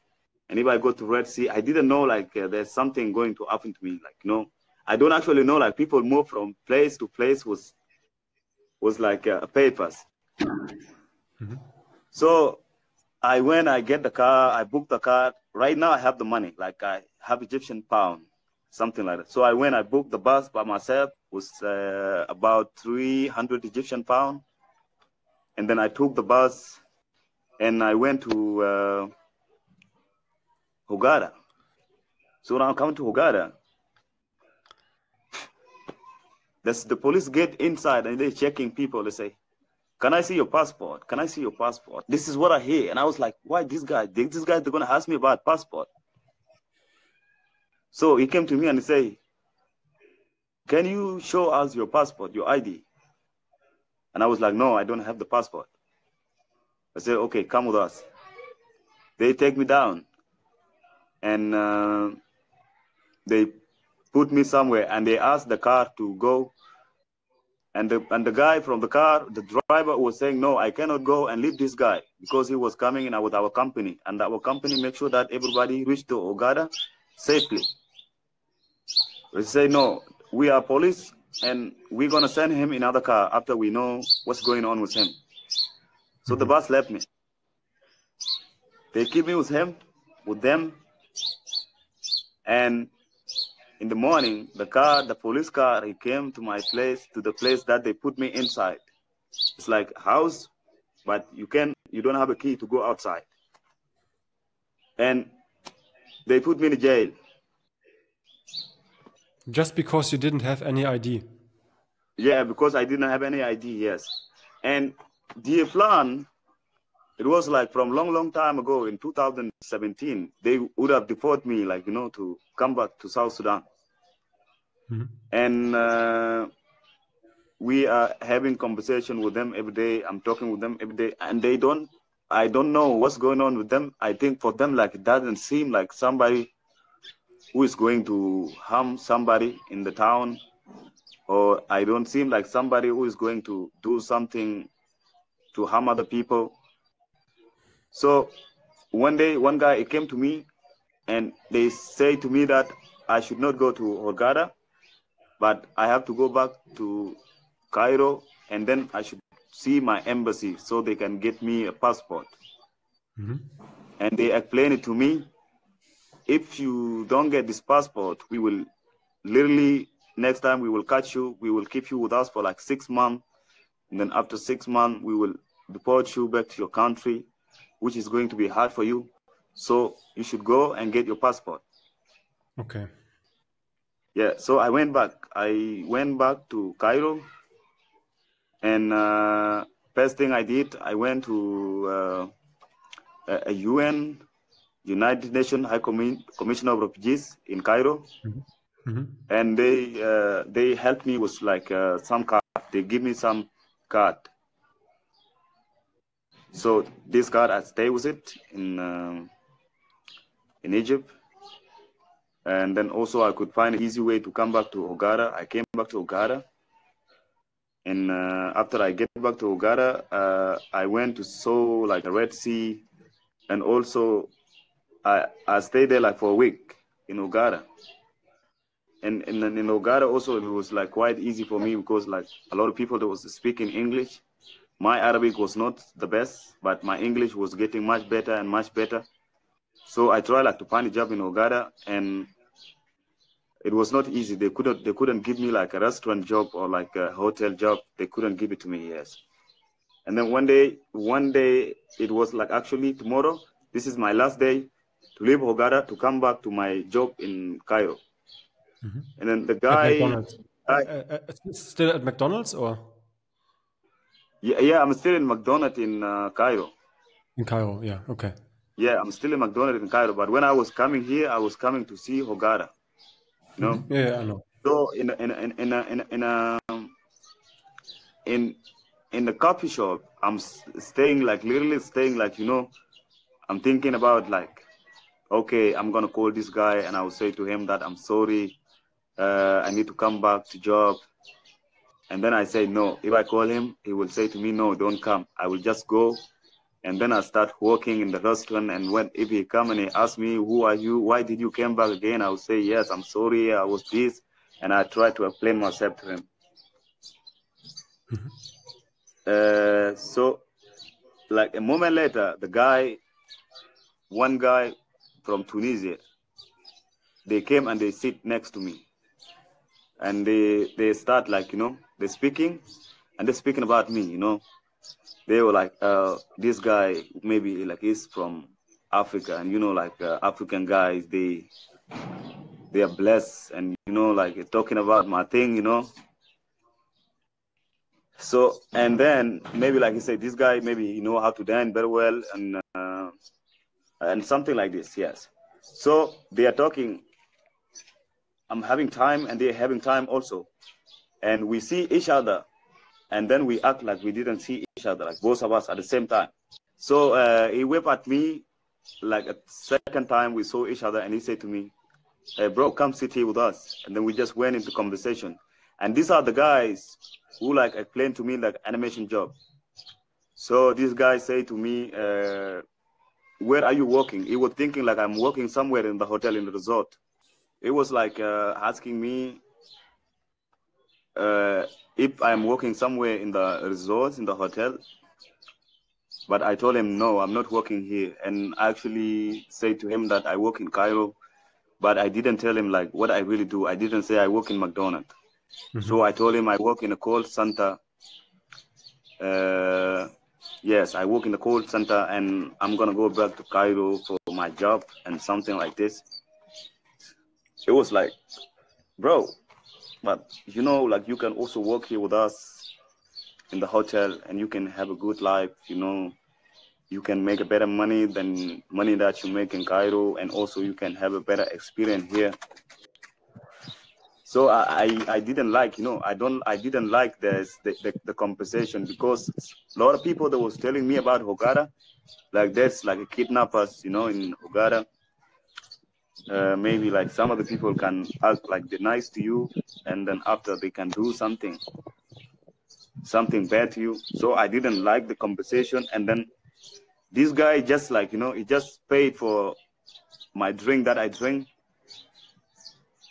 And if I go to Red Sea, I didn't know like there's something going to happen to me. Like, no, I don't actually know like people move from place to place was like papers. So I went, I get the car, I booked the car. Right now I have the money, like I have Egyptian pound, something like that. So I went, I booked the bus by myself, was about 300 Egyptian pound. And then I took the bus and I went to Hurghada. So now I come to Hurghada. The police get inside and they're checking people. They say, can I see your passport? Can I see your passport? This is what I hear. And I was like, why this guy? They're going to ask me about passport. So he came to me and he said, can you show us your passport, your ID? And I was like, no, I don't have the passport. I said, okay, come with us. They take me down and they put me somewhere and they asked the car to go. And the guy from the car, the driver was saying, no, I cannot go and leave this guy, because he was coming in with our company. And our company make sure that everybody reach to Hurghada safely. We say, no, we are police and we're going to send him in another car after we know what's going on with him. So the bus left me. They keep me with them. And in the morning, the police car, he came to my place, to the place that they put me inside. It's like a house, but you don't have a key to go outside. And they put me in jail. Just because you didn't have any ID? Yeah, because I didn't have any ID, yes. And the plan, it was like from long time ago in 2017, they would have deported me, like, to come back to South Sudan. And we are having conversation with them every day. I'm talking with them every day, and I don't know what's going on with them. I think for them, like, it doesn't seem like somebody who is going to harm somebody in the town, or I don't seem like somebody who is going to do something to harm other people. So one day, one guy, he came to me and they say to me that I should not go to Hurghada, but I have to go back to Cairo, and then I should see my embassy so they can get me a passport. And they explained it to me. If you don't get this passport, we will literally, next time we will catch you, we will keep you with us for like 6 months. And then after 6 months, we will deport you back to your country, which is going to be hard for you. So you should go and get your passport. Okay. Yeah, so I went back. I went back to Cairo. And first thing I did, I went to a UN, United Nations High Commissioner of Refugees in Cairo. And they helped me with like some card. They give me some card. So this card, I stay with it in Egypt. And then also I could find an easy way to come back to Hurghada. I came back to Hurghada. And after I get back to Hurghada, I went to saw like the Red Sea. And also I stayed there like for a week in Hurghada. And in Hurghada also, it was like quite easy for me because like a lot of people that was speaking English. My Arabic was not the best, but my English was getting much better and much better. So I tried like to find a job in Hurghada, and it was not easy. They couldn't give me like a restaurant job or like a hotel job. They couldn't give it to me. Yes. And then one day it was like, actually tomorrow, this is my last day to leave Hurghada to come back to my job in Cairo. And then the At guy, McDonald's. Still at McDonald's or? yeah, I'm still in McDonald's in Cairo. In Cairo, yeah, okay. Yeah, I'm still in McDonald's in Cairo. But when I was coming here, I was coming to see Hurghada. You know? Yeah, I know. So in the coffee shop, I'm staying like, literally staying like, you know, I'm thinking about like, okay, I'm gonna call this guy and I'll say to him that I'm sorry, I need to come back to job. And then I say no. If I call him, he will say to me, no, don't come. I will just go. And then I start working in the restaurant. And if he come and he ask me, who are you? Why did you come back again? I will say, yes, I'm sorry, I was this. And I try to explain myself to him. So like a moment later, one guy from Tunisia, they came and they sit next to me. And they start like, you know, they're speaking about me, you know. They were like, this guy maybe like he's from Africa, and you know, like African guys, they are blessed, and you know, like talking about my thing, you know. So, and then maybe like he said, this guy maybe you know how to dance very well, and something like this, yes. So they are talking. I'm having time, and they're having time also, and we see each other. And then we act like we didn't see each other, like both of us at the same time. So he waved at me, like a second time we saw each other, and he said to me, hey, bro, come sit here with us. And then we just went into conversation. And these are the guys who like explained to me like animation job. So this guy said to me, where are you working? He was thinking like I'm working somewhere in the hotel, in the resort. He was like asking me, if I'm working somewhere in the resort, in the hotel. But I told him, no, I'm not working here. And I actually said to him that I work in Cairo, but I didn't tell him like what I really do. I didn't say I work in McDonald's. So I told him I work in a call center. Yes, I work in the call center, and I'm going to go back to Cairo for my job and something like this. It was like, bro, but you know, like you can also work here with us in the hotel, and you can have a good life, you know. You can make a better money than money that you make in Cairo, and also you can have a better experience here. So I didn't like, you know, I didn't like the conversation, because a lot of people that was telling me about Hurghada, like there's like a kidnappers, you know, in Hurghada. Maybe like some of the people can act like they're nice to you, and then after they can do something bad to you. So I didn't like the conversation. And then this guy just like, you know, he just paid for my drink that I drink.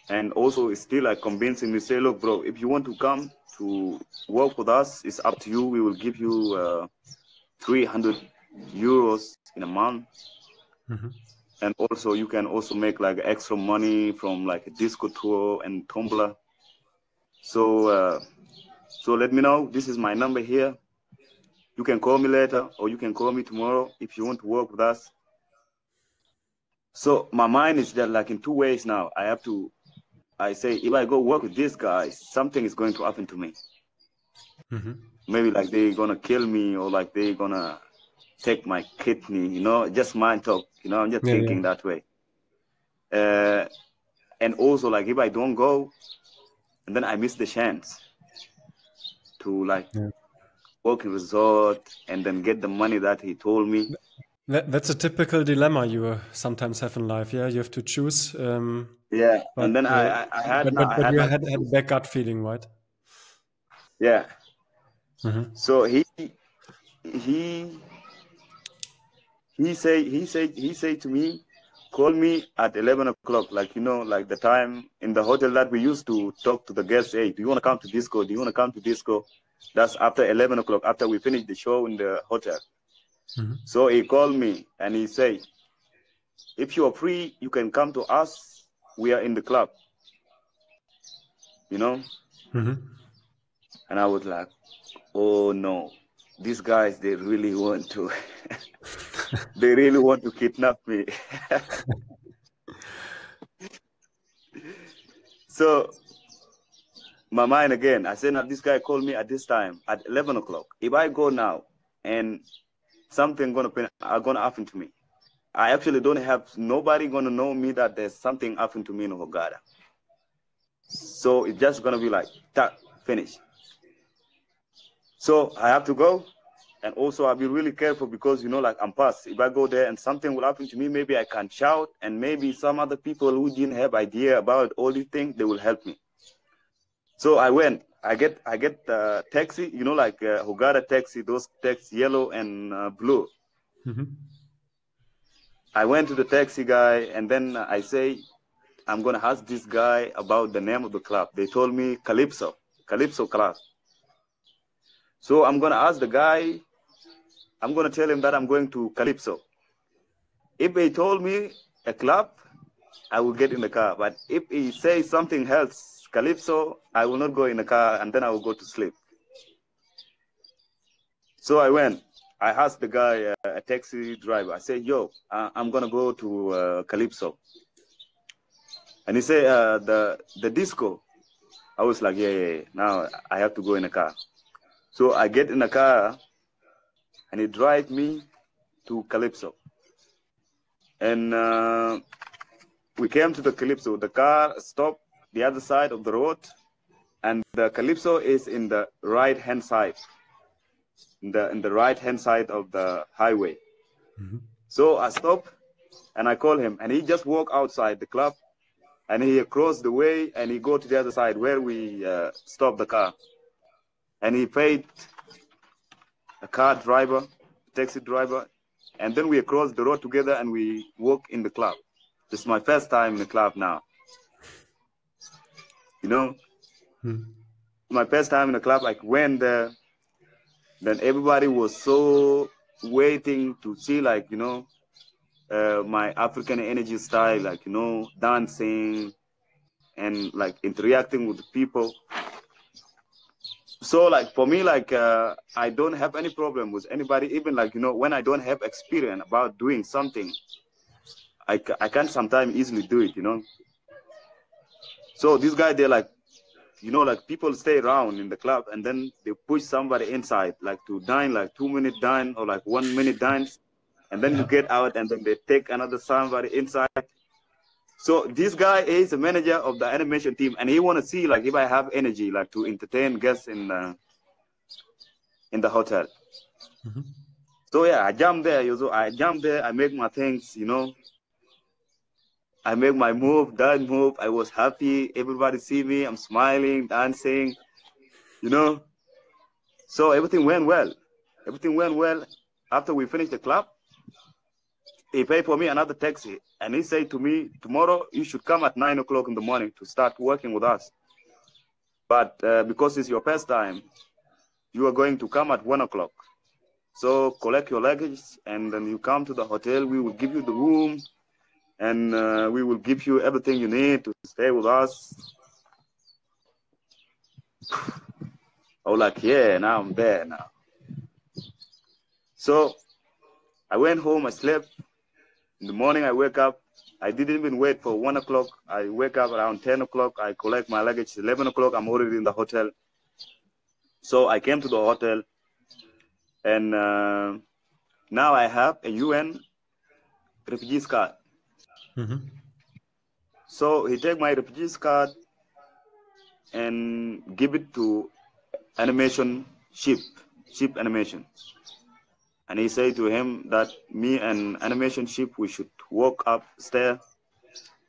And also it's still like convincing me, say, look, bro, if you want to come to work with us, it's up to you. We will give you 300 euros in a month. And also you can also make like extra money from like a disco tour and Tumblr. So let me know. This is my number here. You can call me later, or you can call me tomorrow if you want to work with us. So my mind is that like in two ways now. I say, if I go work with these guys, something is going to happen to me. Maybe like they're going to kill me, or like they're going to take my kidney, you know, just mind talk, you know, I'm just thinking that way. And also like if I don't go, and then I miss the chance to like work in resort and then get the money that he told me. That's a typical dilemma you sometimes have in life. Yeah, you have to choose. Yeah, but, and then I had you had a bad gut feeling, right? Yeah. So he said to me, call me at 11 o'clock, like, you know, like the time in the hotel that we used to talk to the guests. Hey, do you want to come to disco? Do you want to come to disco? That's after 11 o'clock, after we finish the show in the hotel. So he called me and he said, If you are free, you can come to us. We are in the club, you know? Mm-hmm. And I was like, oh no, these guys, they really want to, they really want to kidnap me. So my mind again, I said, now this guy called me at this time at 11 o'clock. If I go now and something gonna happen to me, I actually don't have nobody gonna know me that there's something happened to me in Hurghada. So it's just gonna be like that, finish. So I have to go, and also I'll be really careful because, you know, like I'm past. If I go there and something will happen to me, maybe I can shout, and maybe some other people who didn't have idea about all these things, they will help me. So I went. I get taxi, you know, like Hurghada taxi, those taxi yellow and blue. Mm-hmm. I went to the taxi guy, and then I say, I'm gonna ask this guy about the name of the club. They told me Calypso Club. So I'm gonna ask the guy. I'm gonna tell him that I'm going to Calypso. If he told me a club, I will get in the car. But if he says something else, Calypso, I will not go in the car, and then I will go to sleep. So I went. I asked the guy, a taxi driver. I said, "Yo, I'm gonna go to Calypso," and he said, "The disco." I was like, yeah. Now I have to go in the car. So I get in the car, and he drive me to Calypso. And we came to the Calypso. The car stopped the other side of the road, and the Calypso is in the right-hand side, in the right-hand side of the highway. Mm-hmm. So I stop, and I call him, and he just walk outside the club, and he crossed the way, and he go to the other side where we stop the car, and he paid a car driver, taxi driver, and then we cross the road together, and we walk in the club. This is my first time in the club now. You know, my first time in the club, like when then everybody was so waiting to see, like, you know, my African energy style, like, you know, dancing and like interacting with the people. So like for me, like I don't have any problem with anybody, even like, you know, when I don't have experience about doing something, I can sometimes easily do it, you know. So this guy, they're like, you know, like people stay around in the club and then they push somebody inside, like to dine, like 2-minute dine or like 1-minute dines. And then you get out and then they take another somebody inside. So this guy is the manager of the animation team, and he want to see like if I have energy, like to entertain guests in the hotel. Mm-hmm. So yeah, I jump there, I make my things, you know. I make my move, that move. I was happy. Everybody see me. I'm smiling, dancing, you know. So everything went well. Everything went well. After we finished the club, he paid for me another taxi. And he said to me, tomorrow you should come at 9 o'clock in the morning to start working with us. But because it's your first time, you are going to come at 1 o'clock. So collect your luggage and then you come to the hotel. We will give you the room and we will give you everything you need to stay with us. I was like, yeah, now I'm there now. So I went home, I slept. In the morning, I wake up. I didn't even wait for 1 o'clock. I wake up around 10 o'clock. I collect my luggage. 11 o'clock, I'm already in the hotel. So I came to the hotel. And now I have a UN refugees card. Mm-hmm. So he take my refugees card and give it to animation ship animation. And he said to him that me and animation ship, we should walk upstairs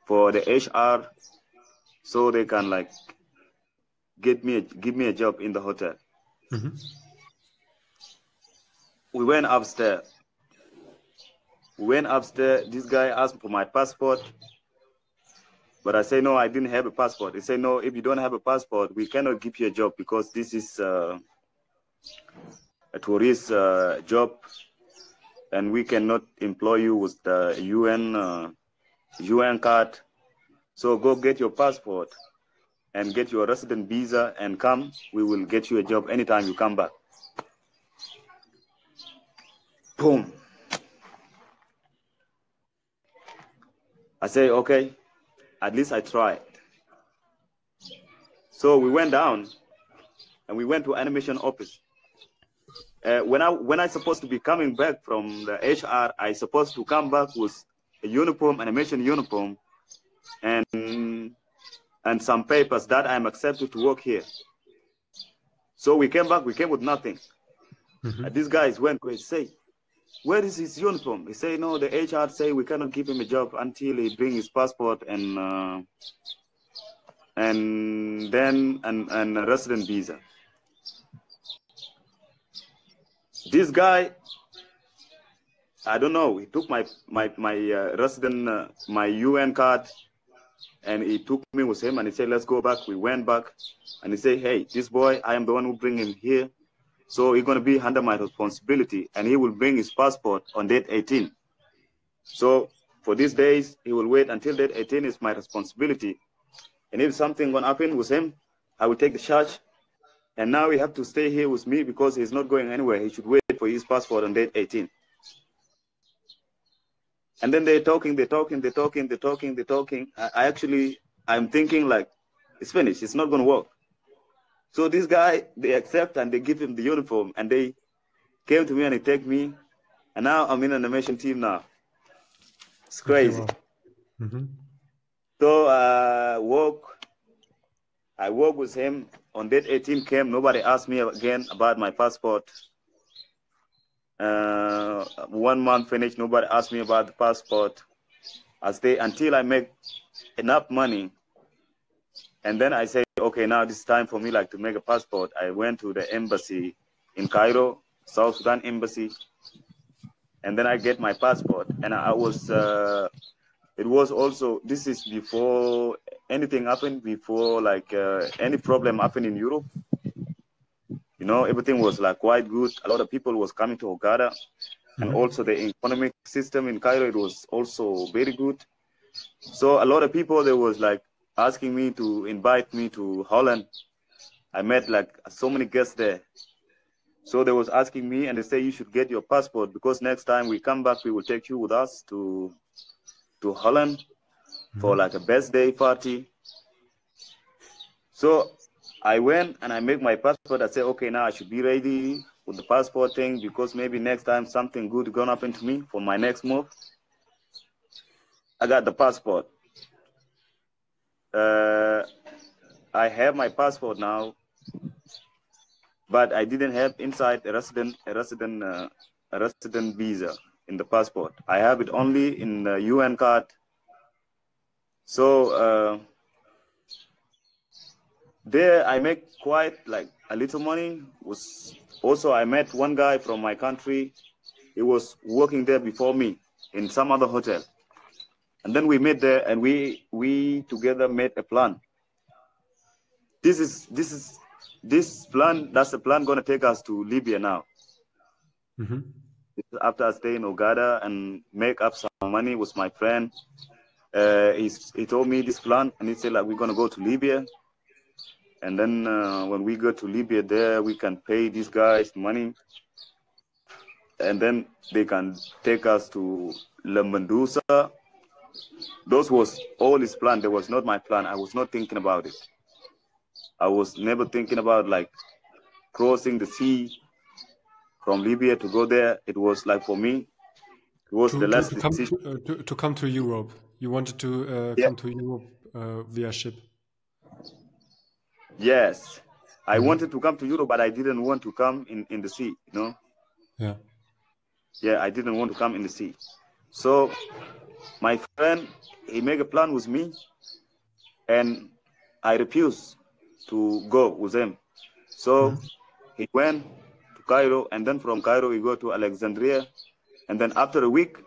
for the HR so they can like give me a job in the hotel. Mm-hmm. We went upstairs. This guy asked for my passport. But I say, no, I didn't have a passport. He said, no, if you don't have a passport, we cannot give you a job because this is a tourist job. and we cannot employ you with the UN card. So go get your passport and get your resident visa and come. We will get you a job anytime you come back. Boom. I say, okay, at least I tried. So we went down and we went to animation office. When I supposed to be coming back from the HR, I supposed to come back with a uniform, animation uniform, and some papers that I'm accepted to work here. So we came back, we came with nothing. And these guys went crazy, say, where is his uniform? He say, no, the HR say we cannot give him a job until he bring his passport and a resident visa. This guy, I don't know, he took my resident, my UN card, and he took me with him and he said, let's go back. We went back and he said, hey, this boy, I am the one who bring him here. So he's going to be under my responsibility and he will bring his passport on date 18. So for these days, he will wait until date 18 is my responsibility. And if something going to happen with him, I will take the charge. And now he have to stay here with me because he's not going anywhere. He should wait for his passport on date 18. And then they're talking. I'm thinking like, it's finished. It's not going to work. So this guy, they accept and they give him the uniform and they came to me and they take me. And now I'm in an animation team now. It's crazy. Okay, wow. So I work with him. On date 18 came, nobody asked me again about my passport. 1 month finished, nobody asked me about the passport. I stay until I make enough money. And then I say, okay, now this is time for me like to make a passport. I went to the embassy in Cairo, South Sudan embassy. And then I get my passport. And I was, it was also, this is before anything happened, before like any problem happened in Europe. You know, everything was like quite good. A lot of people was coming to Hurghada. And also the economic system in Cairo, it was also very good. So a lot of people, they was like asking me to invite me to Holland. I met like so many guests there. So they was asking me and they say, you should get your passport because next time we come back, we will take you with us to Holland for like a birthday party. So I went and I make my passport. I said, okay, now I should be ready with the passport thing because maybe next time something good is gonna happen to me for my next move. I got the passport. I have my passport now, but I didn't have inside a resident visa in the passport. I have it only in the UN card. So there I make quite like a little money. Also I met one guy from my country. He was working there before me in some other hotel. And then we met there and we together made a plan. This plan, that's the plan gonna take us to Libya now. After I stay in Hurghada and make up some money with my friend, he told me this plan and he said like we're gonna go to Libya. And then when we go to Libya there, we can pay these guys money. And then they can take us to Lampedusa. Those was all his plan. That was not my plan. I was not thinking about it. I was never thinking about like crossing the sea from Libya to go there. It was like for me, it was the last decision. To come to Europe. You wanted to come to Europe via ship. Yes. I wanted to come to Europe, but I didn't want to come in the sea, you know? Yeah. Yeah, I didn't want to come in the sea. So my friend, he made a plan with me and I refused to go with him. So he went to Cairo and then from Cairo he go to Alexandria. And then after a week,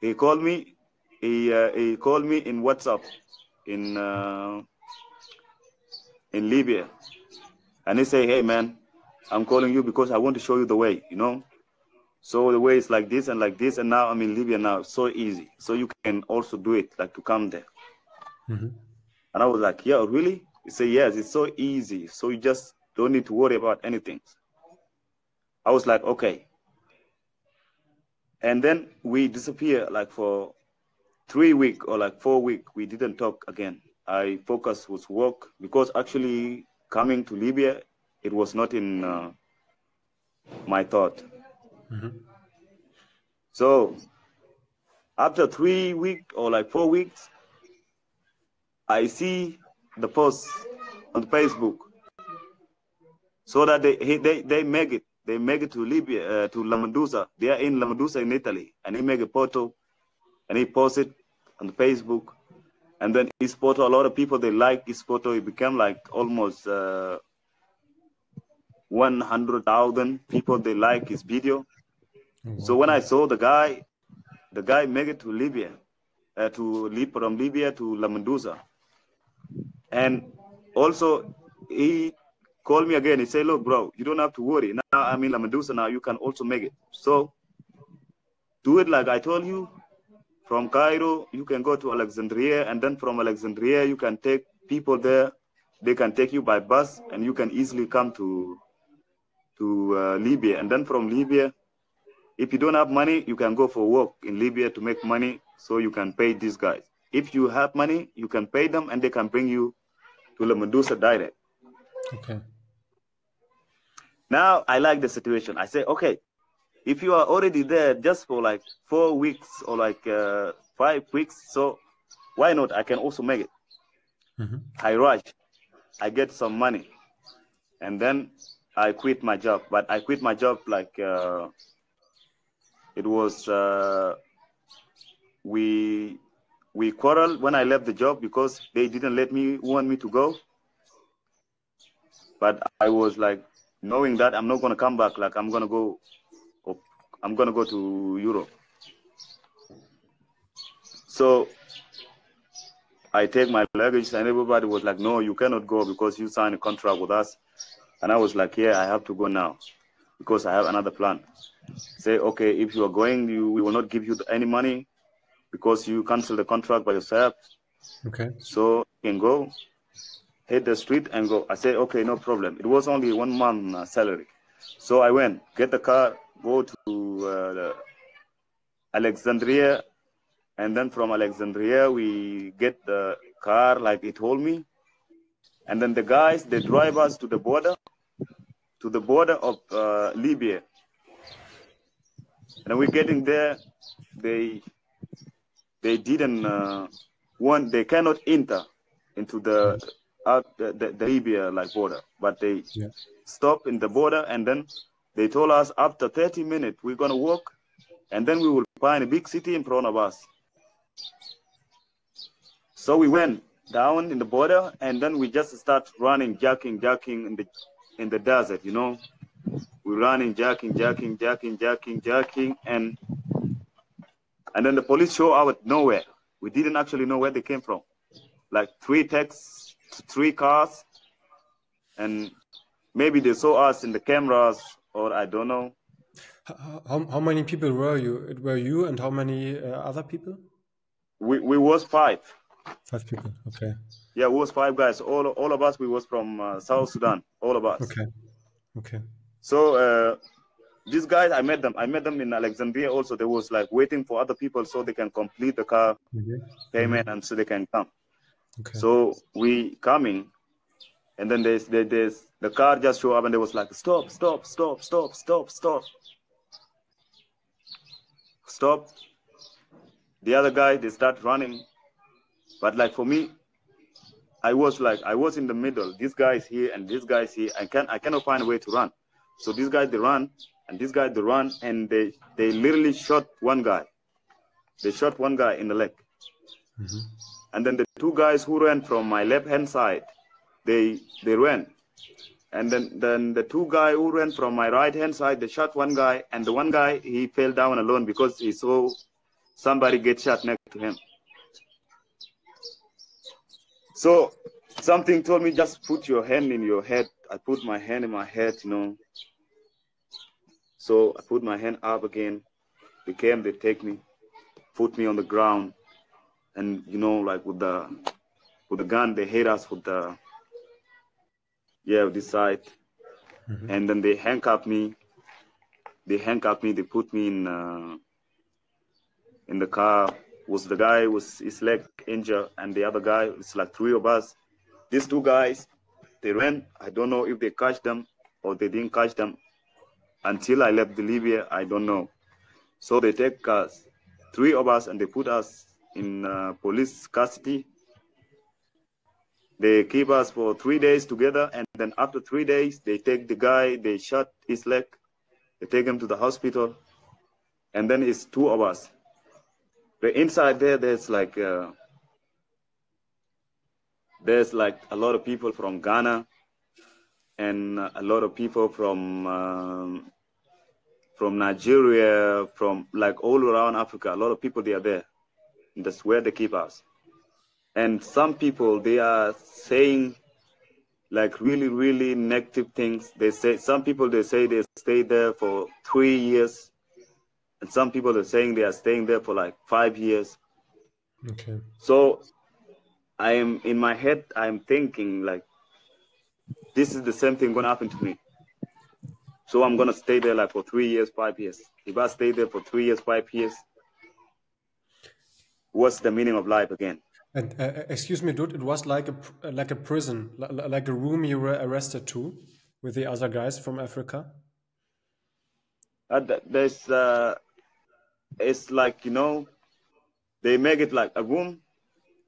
he called me. He called me in WhatsApp in Libya. And he say, hey man, I'm calling you because I want to show you the way, you know? So the way is like this, and now I'm in Libya now. It's so easy. So you can also do it, like to come there. Mm-hmm. And I was like, yeah, really? He said, yes, it's so easy. So you just don't need to worry about anything. I was like, okay. And then we disappear like for 3 weeks or like 4 weeks. We didn't talk again. I focused with work because actually coming to Libya, it was not in my thought. Mm-hmm. So after 3 weeks or like 4 weeks, I see the post on Facebook, so that they make it. They make it to Libya, to Lampedusa. They are in Lampedusa in Italy, and he make a photo, and he post it on the Facebook, and then his photo. A lot of people they like his photo. It became like almost 100,000 people they like his video. Oh, So when I saw the guy make it to Libya, from Libya to Lampedusa, and also he called me again. He said, look, bro, you don't have to worry. Now I'm in Lampedusa now. You can also make it. So do it like I told you. From Cairo, you can go to Alexandria. And then from Alexandria, you can take people there. They can take you by bus. And you can easily come to Libya. And then from Libya, if you don't have money, you can go for work in Libya to make money. So you can pay these guys. If you have money, you can pay them. And they can bring you to Lampedusa direct. Okay. Now I like the situation. I say, okay, if you are already there just for like 4 weeks or like 5 weeks, so why not? I can also make it. Mm-hmm. I rush, I get some money, and then I quit my job. But I quit my job like it was we quarreled when I left the job because they didn't want me to go. But I was like knowing that I'm not gonna come back. Like I'm gonna go to Europe. So I take my luggage, and everybody was like, no, you cannot go because you signed a contract with us. And I was like, yeah, I have to go now because I have another plan. Say, okay, if you are going, we will not give you any money because you cancel the contract by yourself. Okay. So you can go, hit the street and go. I said, okay, no problem. It was only 1 month salary. So I went, get the car, go to Alexandria. And then from Alexandria, we get the car like he told me. And then the guys, they drive us to the border of Libya. And we're getting there, they didn't they cannot enter into the Libya like border, but they stop in the border, and then they told us after 30 minutes we're gonna walk, and then we will find a big city in front of us. So we went down in the border, and then we just start running, jacking in the desert, you know. We're running, jacking, and then the police show up nowhere. We didn't actually know where they came from. Like 3 texts, 3 cars, and maybe they saw us in the cameras, or I don't know. How many people were you? It were you and how many other people? We was 5. 5 people. Okay. Yeah, we was 5 guys. All of us. We was from South Sudan. All of us. Okay. Okay. So these guys, I met them in Alexandria. Also, they was like waiting for other people so they can complete the car payment and so they can come. Okay. So we coming, and then there's the car just show up, and they was like, stop. The other guy, they start running, but like for me, I was in the middle. This guy is here and this guy is here. I cannot find a way to run. So these guys they run, and this guy they run, and they literally shot one guy. They shot one guy in the leg. And then the 2 guys who ran from my left hand side, they ran. And then the 2 guys who ran from my right hand side, they shot one guy, and the one guy, he fell down alone because he saw somebody get shot next to him. So something told me, just put your hand in your head. I put my hand in my head, you know. So I put my hand up again. They came, they take me, put me on the ground, and you know, like with the gun, they hit us with the this side, and then they handcuff me. They put me in the car. Was the guy was his leg injured, and the other guy, it's like three of us. These two guys, they ran. I don't know if they catch them or they didn't catch them. Until I left Libya, I don't know. So they take us, three of us, and they put us in police custody. They keep us for 3 days together, and then after 3 days, they take the guy, they shot his leg, they take him to the hospital, and then it's two of us. The inside there's like a lot of people from Ghana, and a lot of people from Nigeria, from like all around Africa. A lot of people, they are there. And that's where they keep us. And some people, they are saying like really, really negative things. They say, some people, they say they stay there for 3 years. And some people are saying they are staying there for like 5 years. Okay. So I am, in my head, I'm thinking like, this is the same thing gonna happen to me. So I'm gonna stay there like for 3 years, 5 years. If I stay there for 3 years, 5 years, what's the meaning of life again? And excuse me, dude, it was like a prison, like a room you were arrested to with the other guys from Africa? There's, it's like, you know, they make it like a room.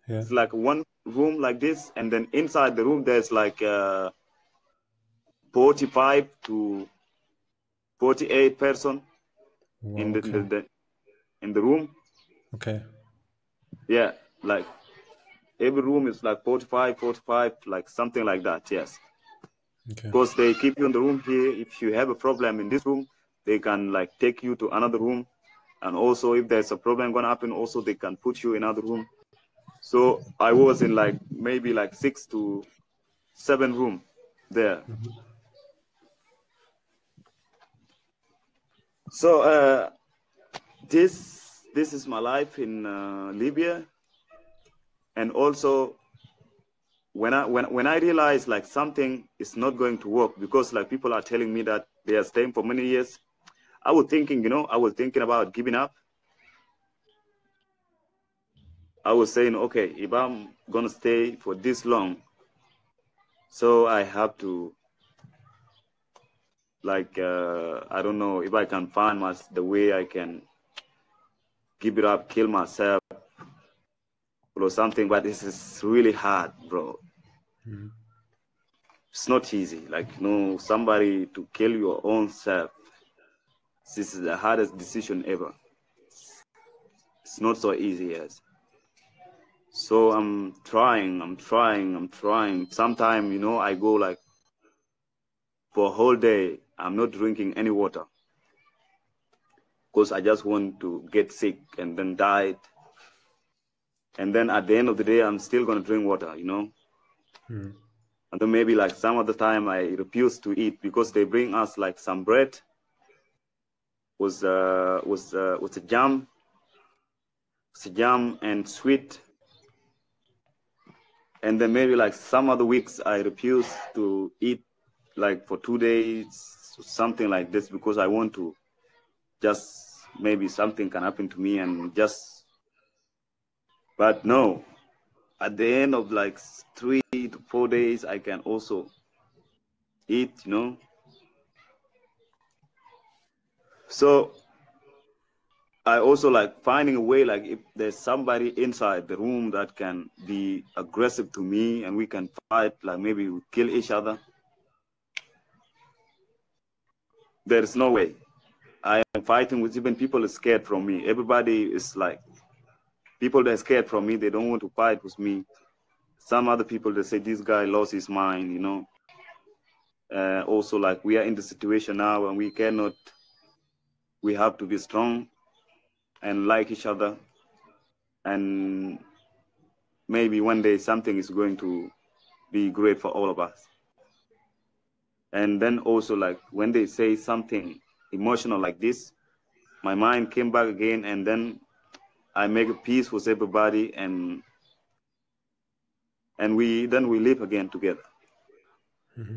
Yeah. It's like one room like this, and then inside the room there's like 45 to 48 person in the room. Okay. Yeah, like every room is like 45, like something like that. Yes. Okay. Because they keep you in the room here. If you have a problem in this room, they can like take you to another room. And also if there's a problem gonna happen, also they can put you in another room. So I was in like maybe like 6 to 7 room there. So this is my life in Libya. And also when I realized like something is not going to work, because like people are telling me that they are staying for many years, I was thinking, you know, I was thinking about giving up. I was saying, okay, if I'm gonna stay for this long, so I have to, like, I don't know if I can find the way I can give it up, kill myself, or something. But this is really hard, bro. Mm-hmm. It's not easy. Like, you know, somebody to kill your own self. This is the hardest decision ever. It's not so easy, yes. So I'm trying. Sometimes, you know, I go like for a whole day, I'm not drinking any water, because I just want to get sick and then die. And then at the end of the day, I'm still going to drink water, you know. Mm-hmm. And then maybe like some other time I refuse to eat, because they bring us like some bread with a jam and sweet. And then maybe like some other weeks I refuse to eat like for 2 days, something like this, because I want to just, maybe something can happen to me and just, but no, at the end of like 3 to 4 days, I can also eat, you know. So I also like finding a way, like if there's somebody inside the room that can be aggressive to me and we can fight, like maybe we kill each other. There is no way. I am fighting with, even people are scared from me. Everybody is like, people that are scared from me, they don't want to fight with me. Some other people, they say this guy lost his mind, you know. Also, like, we are in the situation now and we have to be strong and like each other. And maybe one day something is going to be great for all of us. And then also, like, when they say something emotional like this, my mind came back again, and then I make a peace with everybody, and we live again together. Mm-hmm.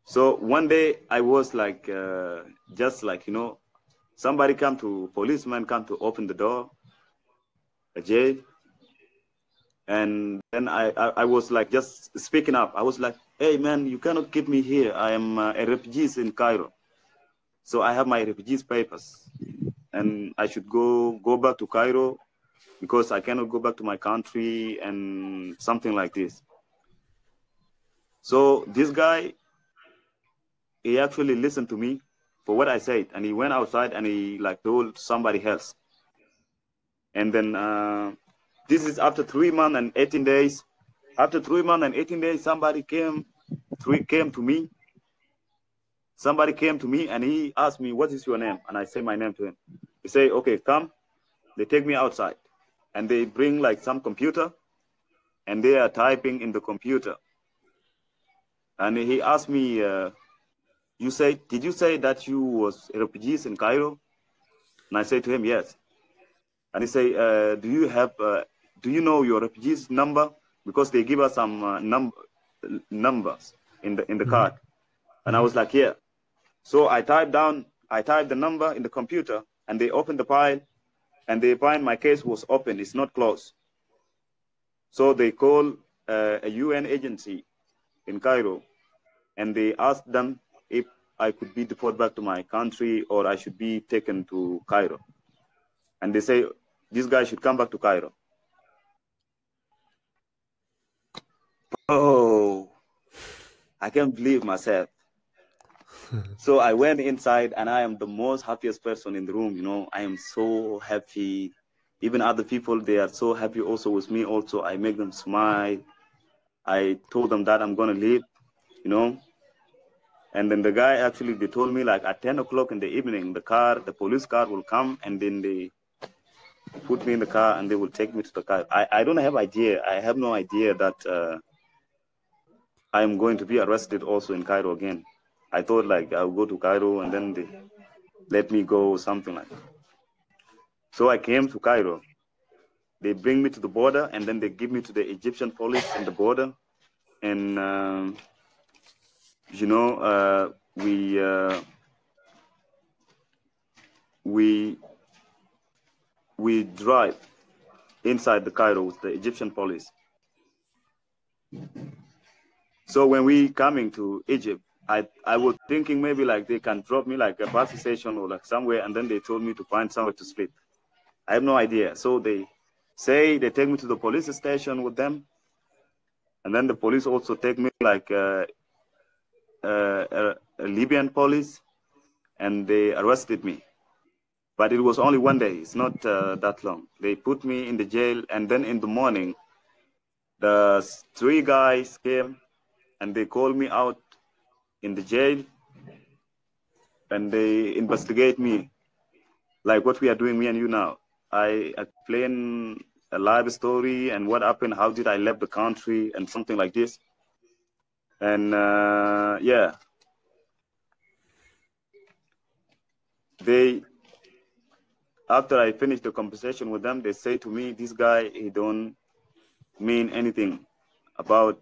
So one day I was like, just like, somebody policeman come to open the door, a jail. And then I was like, just speaking up. I was like, hey man, you cannot keep me here. I am a refugee in Cairo. So I have my refugees papers, and I should go back to Cairo because I cannot go back to my country and something like this. So this guy, he actually listened to me for what I said, and he went outside and he like told somebody else. And then this is after 3 months and 18 days. After 3 months and 18 days, somebody came to me. Somebody came to me and he asked me, what is your name? And I say my name to him. He say, okay, come. They take me outside and they bring like some computer and they are typing in the computer. And he asked me, did you say that you was refugees in Cairo? And I say to him, yes. And he say, do you know your refugees number? Because they give us some numbers in the card. And I was like, yeah. So I typed the number in the computer, and they opened the file, and they find my case was open. It's not closed. So they call a UN agency in Cairo, and they asked them if I could be deported back to my country or I should be taken to Cairo. And they say, this guy should come back to Cairo. Oh, I can't believe myself. So I went inside, and I am the most happiest person in the room. I am so happy. Even other people, they are so happy also with me also. I make them smile. I told them that I'm going to leave, And then the guy actually, they told me like at 10 o'clock in the evening, the police car will come, and then they put me in the car and they will take me to the car. I don't have idea. I have no idea that I am going to be arrested also in Cairo again. I thought like I'll go to Cairo and then they let me go, something like that. So I came to Cairo. They bring me to the border, and then they give me to the Egyptian police in the border. And, we drive inside the Cairo with the Egyptian police. So when we coming to Egypt, I was thinking maybe like they can drop me like a bus station or like somewhere, and then they told me to find somewhere to sleep. I have no idea. So they say they take me to the police station with them, and then the police also take me like a Libyan police, and they arrested me. But it was only one day. It's not that long. They put me in the jail, and then in the morning, the 3 guys came, and they called me out in the jail, and they investigate me, like what we are doing, me and you now. I explain a live story and what happened, how did I left the country, and something like this. And yeah, after I finished the conversation with them, they say to me, this guy, he don't mean anything about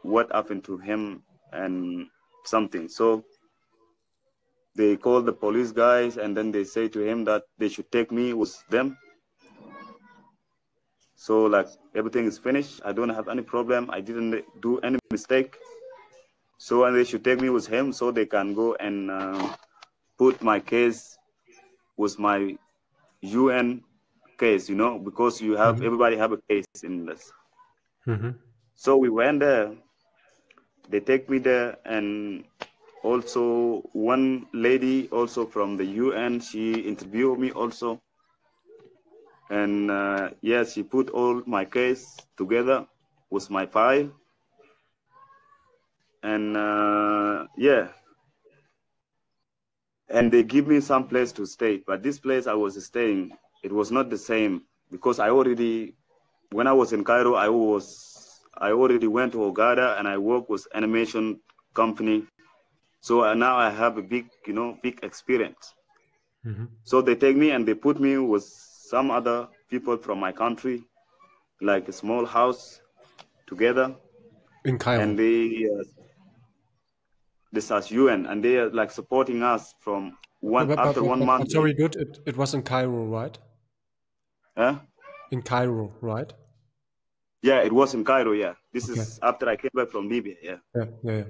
what happened to him and something. So they call the police guys, and then they say to him that they should take me with them. So like everything is finished. I don't have any problem. I didn't do any mistake. So and they should take me with him so they can go and put my case with my UN case, because you have everybody have a case in this. So we went there. They take me there, and also one lady also from the UN, she interviewed me also. And yes, she put all my case together with my file. And yeah, and they give me some place to stay. But this place I was staying, it was not the same, because when I was in Cairo, I already went to Hurghada, and I worked with animation company. So now I have a big experience. So they take me and they put me with some other people from my country, like a small house together. In Cairo. And they, this as UN, and they are like supporting us from after 1 month. Sorry, good. It was in Cairo, right? In Cairo, right? Yeah, it was in Cairo. Yeah, this is after I came back from Libya. Yeah. Yeah.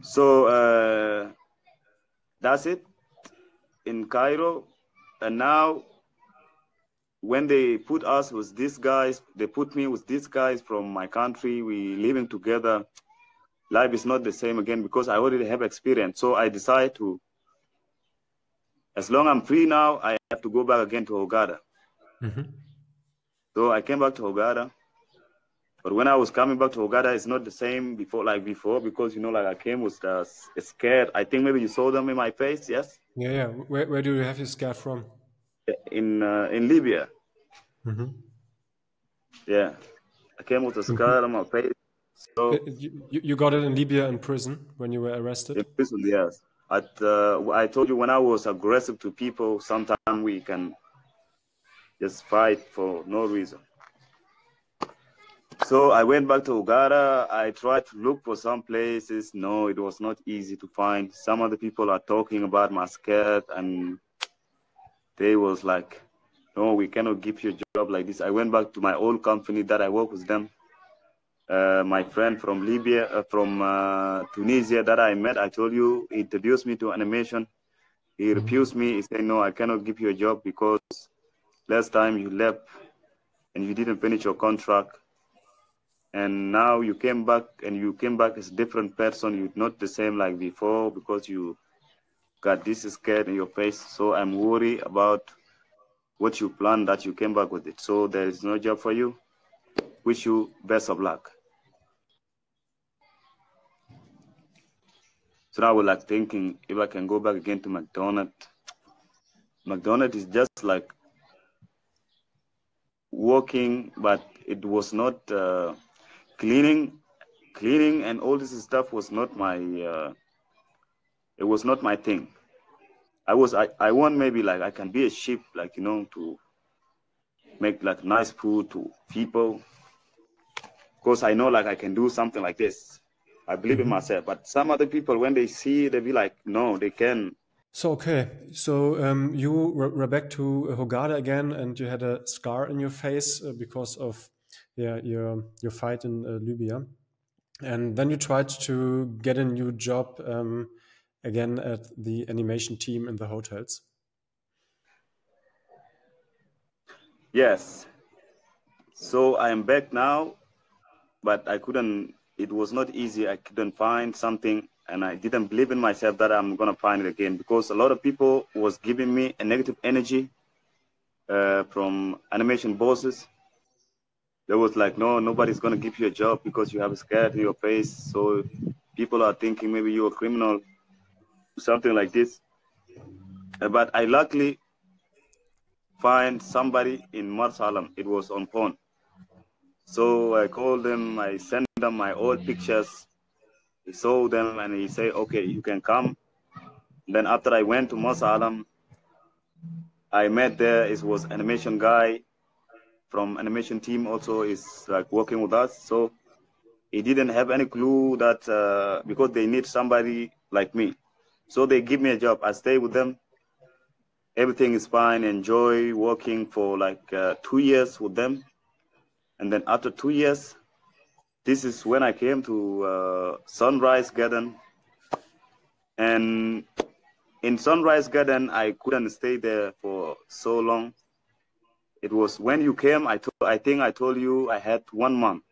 So that's it in Cairo, and now when they put us with these guys, they put me with these guys from my country. We living together. Life is not the same again because I already have experience. So I decide to, as long as I'm free now, I have to go back again to Hurghada. So I came back to Hurghada. But when I was coming back to Hurghada, it's not the same before, because, like I came with scared. I think maybe you saw them in my face, yes? Yeah. Where do you have your scar from? In Libya. Yeah. I came with a scar on my face. So you got it in Libya in prison when you were arrested? In prison, yes. I told you when I was aggressive to people, sometimes we can just fight for no reason. So I went back to Hurghada. I tried to look for some places. No, it was not easy to find. Some of the people are talking about my skirt, and they was like, no, we cannot give you a job like this. I went back to my old company that I work with them. My friend from Libya, from Tunisia that I met, I told you, he introduced me to animation. He refused me. He said, no, I cannot give you a job because last time you left and you didn't finish your contract. And now you came back, and you came back as a different person. You're not the same like before because you got this scared in your face. So I'm worried about what you planned that you came back with it. So there is no job for you. Wish you best of luck. So now I was like thinking if I can go back again to McDonald's. McDonald's is just like working, but it was not cleaning and all this stuff was not my it was not my thing. I want maybe like I can be a chef, like, to make like nice food to people, because I know like I can do something like this. I believe in myself. But some other people, when they see, they be like, no, they can. So you were back to Hurghada again, and you had a scar in your face because of your fight in Libya, and then you tried to get a new job again at the animation team in the hotels. Yes. So I am back now, but I couldn't. It was not easy. I couldn't find something, and I didn't believe in myself that I'm gonna find it again, because a lot of people was giving me a negative energy from animation bosses. They was like, no, nobody's gonna give you a job because you have a scar in your face. So people are thinking maybe you're a criminal, something like this. But I luckily find somebody in Marsalam. It was on phone. So I called them. I sent them my old pictures. He saw them and he said, okay, you can come. Then after I went to Marsalam, I met there. It was animation guy from animation team also is like working with us. So he didn't have any clue that because they need somebody like me. So they give me a job. I stay with them. Everything is fine. Enjoy working for like 2 years with them. And then after 2 years, this is when I came to Sunrise Garden. And in Sunrise Garden, I couldn't stay there for so long. It was when you came, I think I told you I had 1 month.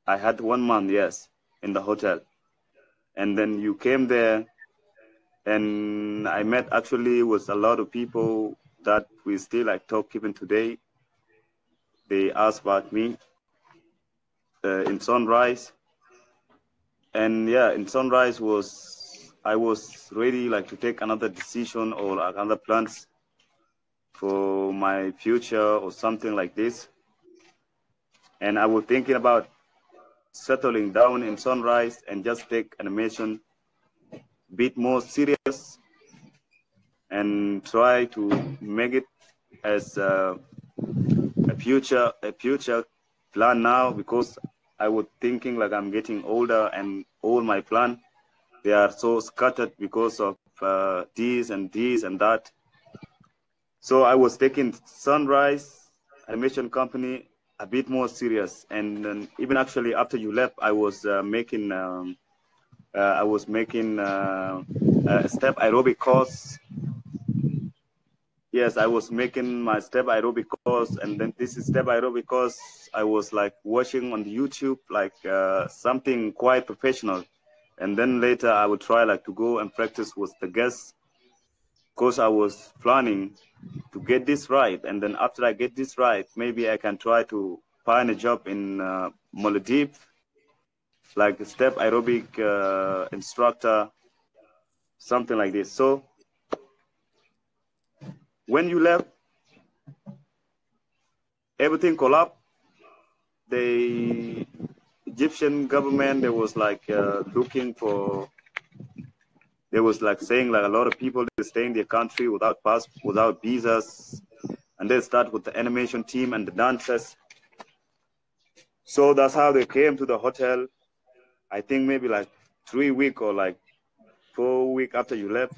I had 1 month, yes, in the hotel. And then you came there, and I met actually with a lot of people that we still like talk even today. They asked about me in Sunrise. And yeah, in Sunrise I was ready like to take another decision or like another plans for my future or something like this. And I was thinking about settling down in Sunrise and just take animation bit more serious and try to make it as a future plan now, because I was thinking like I'm getting older and all my plan, they are so scattered because of this and that. So I was taking Sunrise Animation Company a bit more serious, and then even actually after you left, I was making a step aerobic course. Yes, I was making my step aerobic course, and then this step aerobic course I was like watching on YouTube, like something quite professional, and then later I would try like to go and practice with the guests, because I was planning to get this right, and then after I get this right, maybe I can try to find a job in Maldives, like a step aerobic instructor, something like this. So when you left, everything collapsed. The Egyptian government, they was like looking for, they was like saying like a lot of people they stay in their country without without visas, and they start with the animation team and the dancers. So that's how they came to the hotel. I think maybe like 3 weeks or like 4 weeks after you left,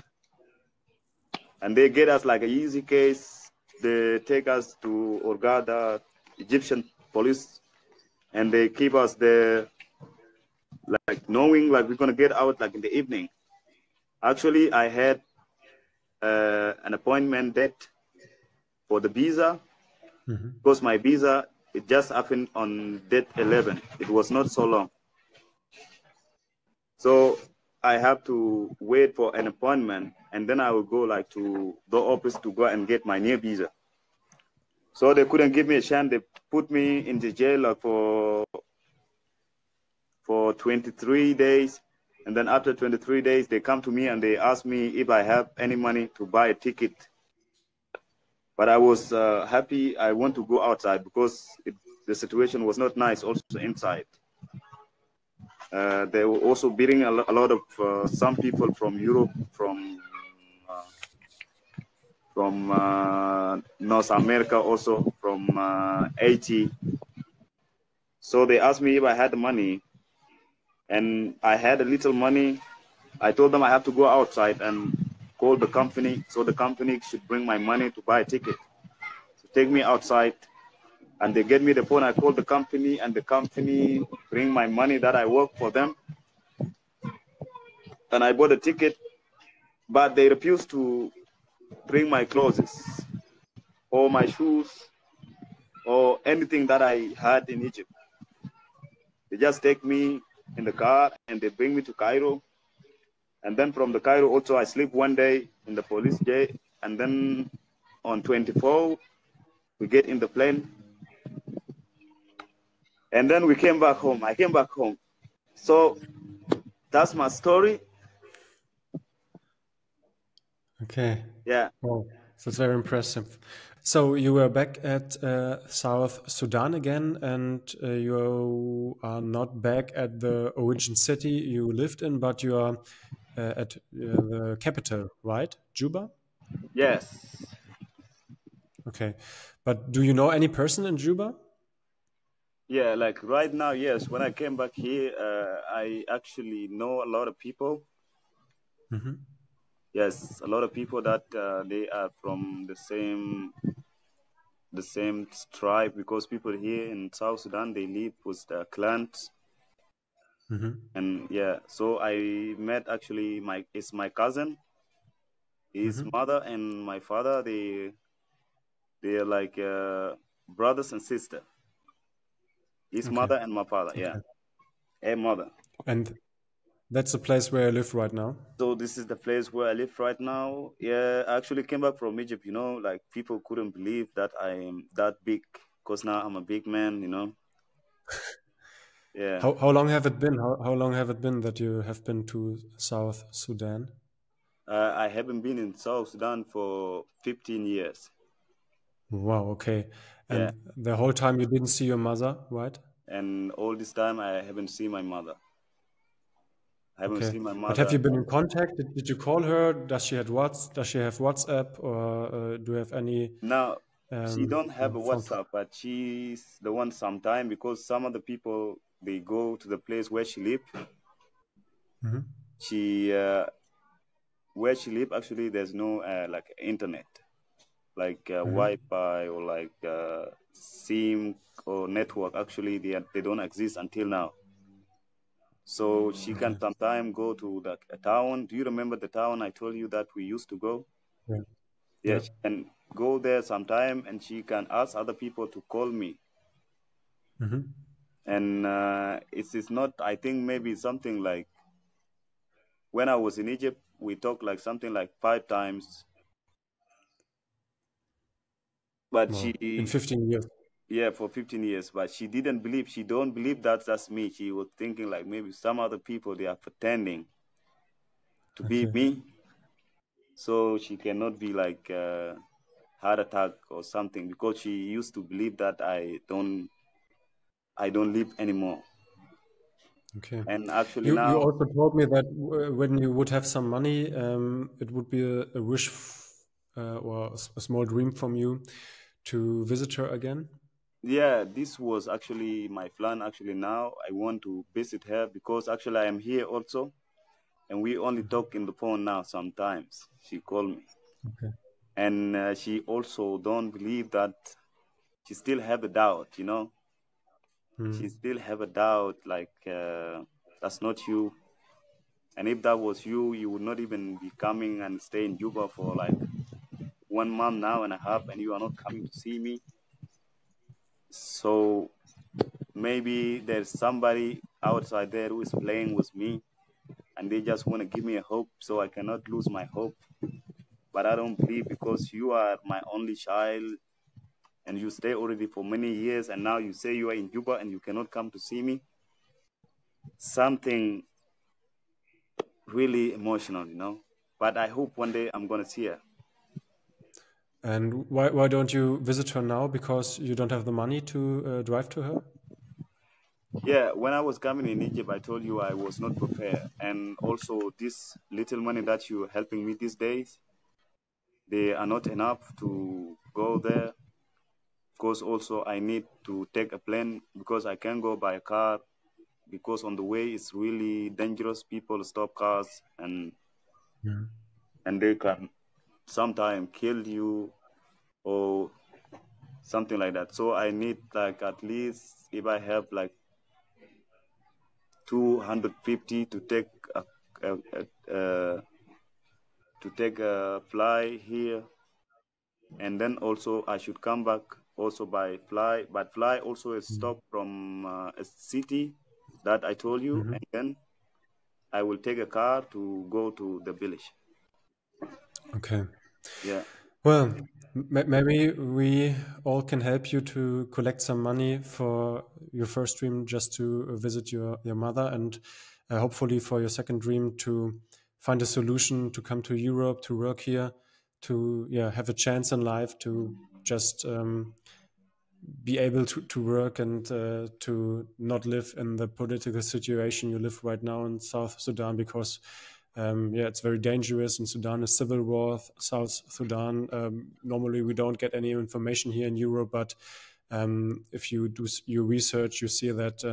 and they get us like an easy case. They take us to Hurghada, Egyptian police, and they keep us there, like knowing like we're gonna get out like in the evening. Actually, I had an appointment date for the visa, because my visa, it just happened on date 11. It was not so long. So I have to wait for an appointment, and then I will go like to the office to go and get my new visa. So they couldn't give me a chance. They put me in the jail like for 23 days. And then after 23 days, they come to me and they ask me if I have any money to buy a ticket. But I was happy. I want to go outside because the situation was not nice also inside. They were also beating a lot of some people from Europe, from North America, also from Haiti. So they asked me if I had the money, and I had a little money. I told them I have to go outside and call the company, so the company should bring my money to buy a ticket to take me outside. And they get me the phone. I called the company, and the company bring my money that I work for them, and I bought a ticket. But they refused to bring my clothes or my shoes or anything that I had in Egypt. They just take me in the car and they bring me to Cairo. And then from the Cairo also I sleep one day in the police jail. And then on 24, we get in the plane. And then we came back home. I came back home. So that's my story. Okay. Yeah. Wow, that's very impressive. So you were back at South Sudan again, and you are not back at the origin city you lived in, but you are at the capital, right? Juba? Yes. Okay. But do you know any person in Juba? Yeah, like right now, yes. When I came back here, I actually know a lot of people. Yes, a lot of people that they are from the same tribe, because people here in South Sudan they live with clans. And yeah, so I met actually my cousin, his mother and my father. They are like brothers and sister. His Okay. mother and my father, yeah, a mother. And that's the place where I live right now. So this is the place where I live right now. Yeah, I actually came back from Egypt. You know, like people couldn't believe that I am that big, because now I'm a big man. You know. Yeah. How long have it been? How long have it been that you have been to South Sudan? I haven't been in South Sudan for 15 years. Wow, okay. Yeah. And the whole time you didn't see your mother, right? And all this time I haven't seen my mother. I haven't Okay. seen my But have mother. you been in contact? Did you call her? Does she have WhatsApp, or do you have any? Now, she don't have a phone? WhatsApp, but she's the one sometime, because some of the people, they go to the place where she live. Mhm. She where she live, actually there's no like internet, like Wi-Fi or like SIM or network. Actually, they don't exist until now. So she Okay. can sometimes go to the town. Do you remember the town I told you that we used to go? Yeah. Yeah, Yeah. she can go there sometime, and she can ask other people to call me. Mhm. And it's not, I think maybe something like, when I was in Egypt, we talked like something like 5 times. But Wow. In she, 15 years. yeah, for 15 years. But she didn't believe, she don't believe that that's me. She was thinking like maybe some other people, they are pretending to be Okay. me. So she cannot be like heart attack or something, because she used to believe that I don't live anymore. Okay. And actually You now, also told me that when you would have some money, it would be a wish or a small dream from you to visit her again. yeah, this was actually my plan. Actually now I want to visit her, because actually I am here also, and we only talk in the phone now. Sometimes she call me, Okay. and she also don't believe that, she still have a doubt. Hmm. She still have a doubt, like that's not you. And if that was you, you would not even be coming and stay in Juba for like 1 month now and a half, and you are not coming to see me. So maybe there's somebody outside there who is playing with me, and they just want to give me a hope, so I cannot lose my hope. But I don't believe, because you are my only child, and you stay already for many years, and now you say you are in Juba and you cannot come to see me. Something really emotional. But I hope one day I'm gonna see her. And why don't you visit her now? Because you don't have the money to drive to her? Yeah, when I was coming in Egypt, I told you I was not prepared. And also, this little money that you're helping me these days, they are not enough to go there. Because also, I need to take a plane, because I can't go by a car, because on the way it's really dangerous. People stop cars, Yeah. and they can sometimes kill you or something like that. So I need like, at least if I have like 250 to take a, a, a to take a fly here, and then also I should come back also by fly, but fly also is stop from a city that I told you, Mhm. and then I will take a car to go to the village. Okay. Yeah. Well, maybe we all can help you to collect some money for your first dream, just to visit your mother, and hopefully for your second dream to find a solution to come to Europe, to work here, to have a chance in life to just be able to work and to not live in the political situation you live right now in South Sudan, because it's very dangerous. In Sudan, a civil war. South Sudan. Normally, we don't get any information here in Europe, but if you do your research, you see that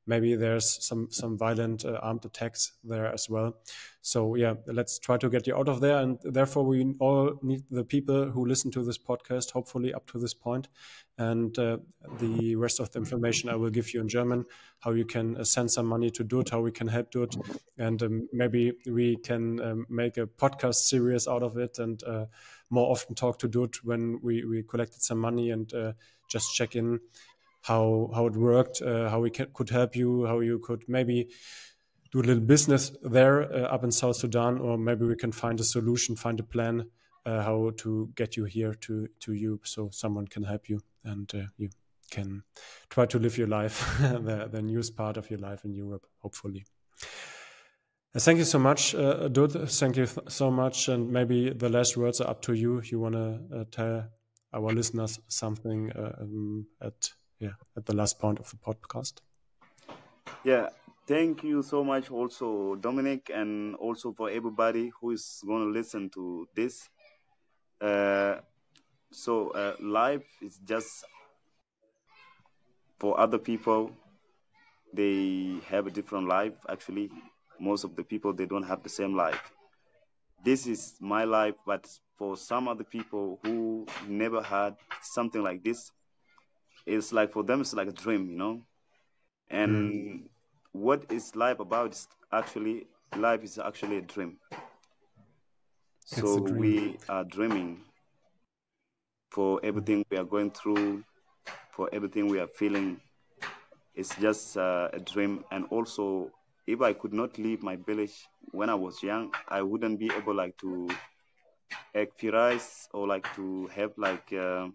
maybe there's some violent armed attacks there as well. So let's try to get you out of there, and therefore we all need the people who listen to this podcast, hopefully up to this point. And the rest of the information I will give you in German, how you can send some money to Dut, how we can help Dut, and maybe we can make a podcast series out of it, and more often talk to Dut when we collected some money, and just check in how it worked, how we could help you, how you could maybe do a little business there up in South Sudan, or maybe we can find a solution, find a plan how to get you here to you, so someone can help you, and you can try to live your life, the newest part of your life in Europe, hopefully. Thank you so much, Dud. Thank you so much. And maybe the last words are up to you. You want to tell our listeners something at the last point of the podcast? Yeah. Thank you so much, also Dominic, and also for everybody who is going to listen to this. Life is just for other people. They have a different life. Actually, most of the people, they don't have the same life. This is my life, but for some other people who never had something like this, it's like for them, it's like a dream, you know. And what is life about? Is actually, life is actually a dream. It's So a dream. we are dreaming for everything we are going through, for everything we are feeling. It's just a dream. And also, if I could not leave my village when I was young, I wouldn't be able like to experience or like to have like to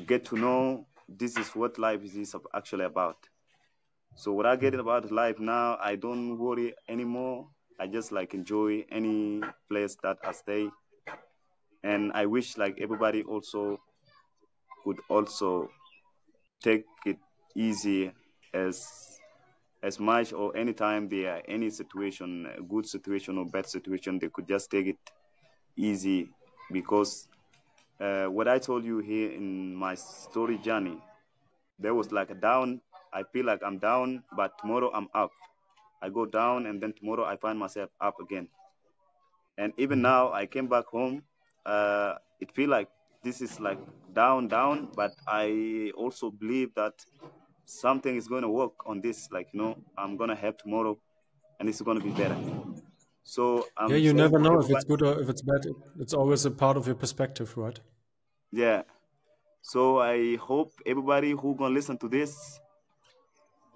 get to know this is what life is actually about. So what I get about life now, I don't worry anymore. I just like enjoy any place that I stay. And I wish like everybody also could also take it easy as as much or anytime there are any situation, a good situation or bad situation, they could just take it easy because what I told you here in my story journey, there was like a down. I feel like I'm down, but tomorrow I'm up. I go down and then tomorrow I find myself up again. And even now I came back home. It feel like this is like down, down, but I also believe that something is going to work on this. Like, you know, I'm going to have tomorrow and it's going to be better. So Yeah, I'm you saying never to know if it's everybody, good or if it's bad. It's always a part of your perspective, right? yeah. So I hope everybody who going to listen to this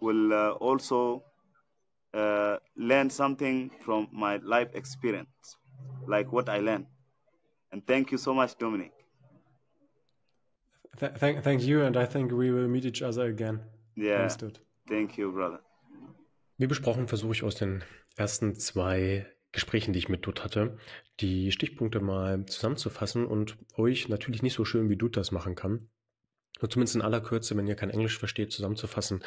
will also learn something from my life experience, like what I learned. And thank you so much, Dominic. Thank you, and I think we will meet each other again. Yeah, Thanks, dude. thank you, brother. Wie besprochen, versuche ich aus den ersten 2 Gesprächen, die ich mit Dut hatte, die Stichpunkte mal zusammenzufassen und euch natürlich nicht so schön, wie Dut das machen kann, nur zumindest in aller Kürze, wenn ihr kein Englisch versteht, zusammenzufassen,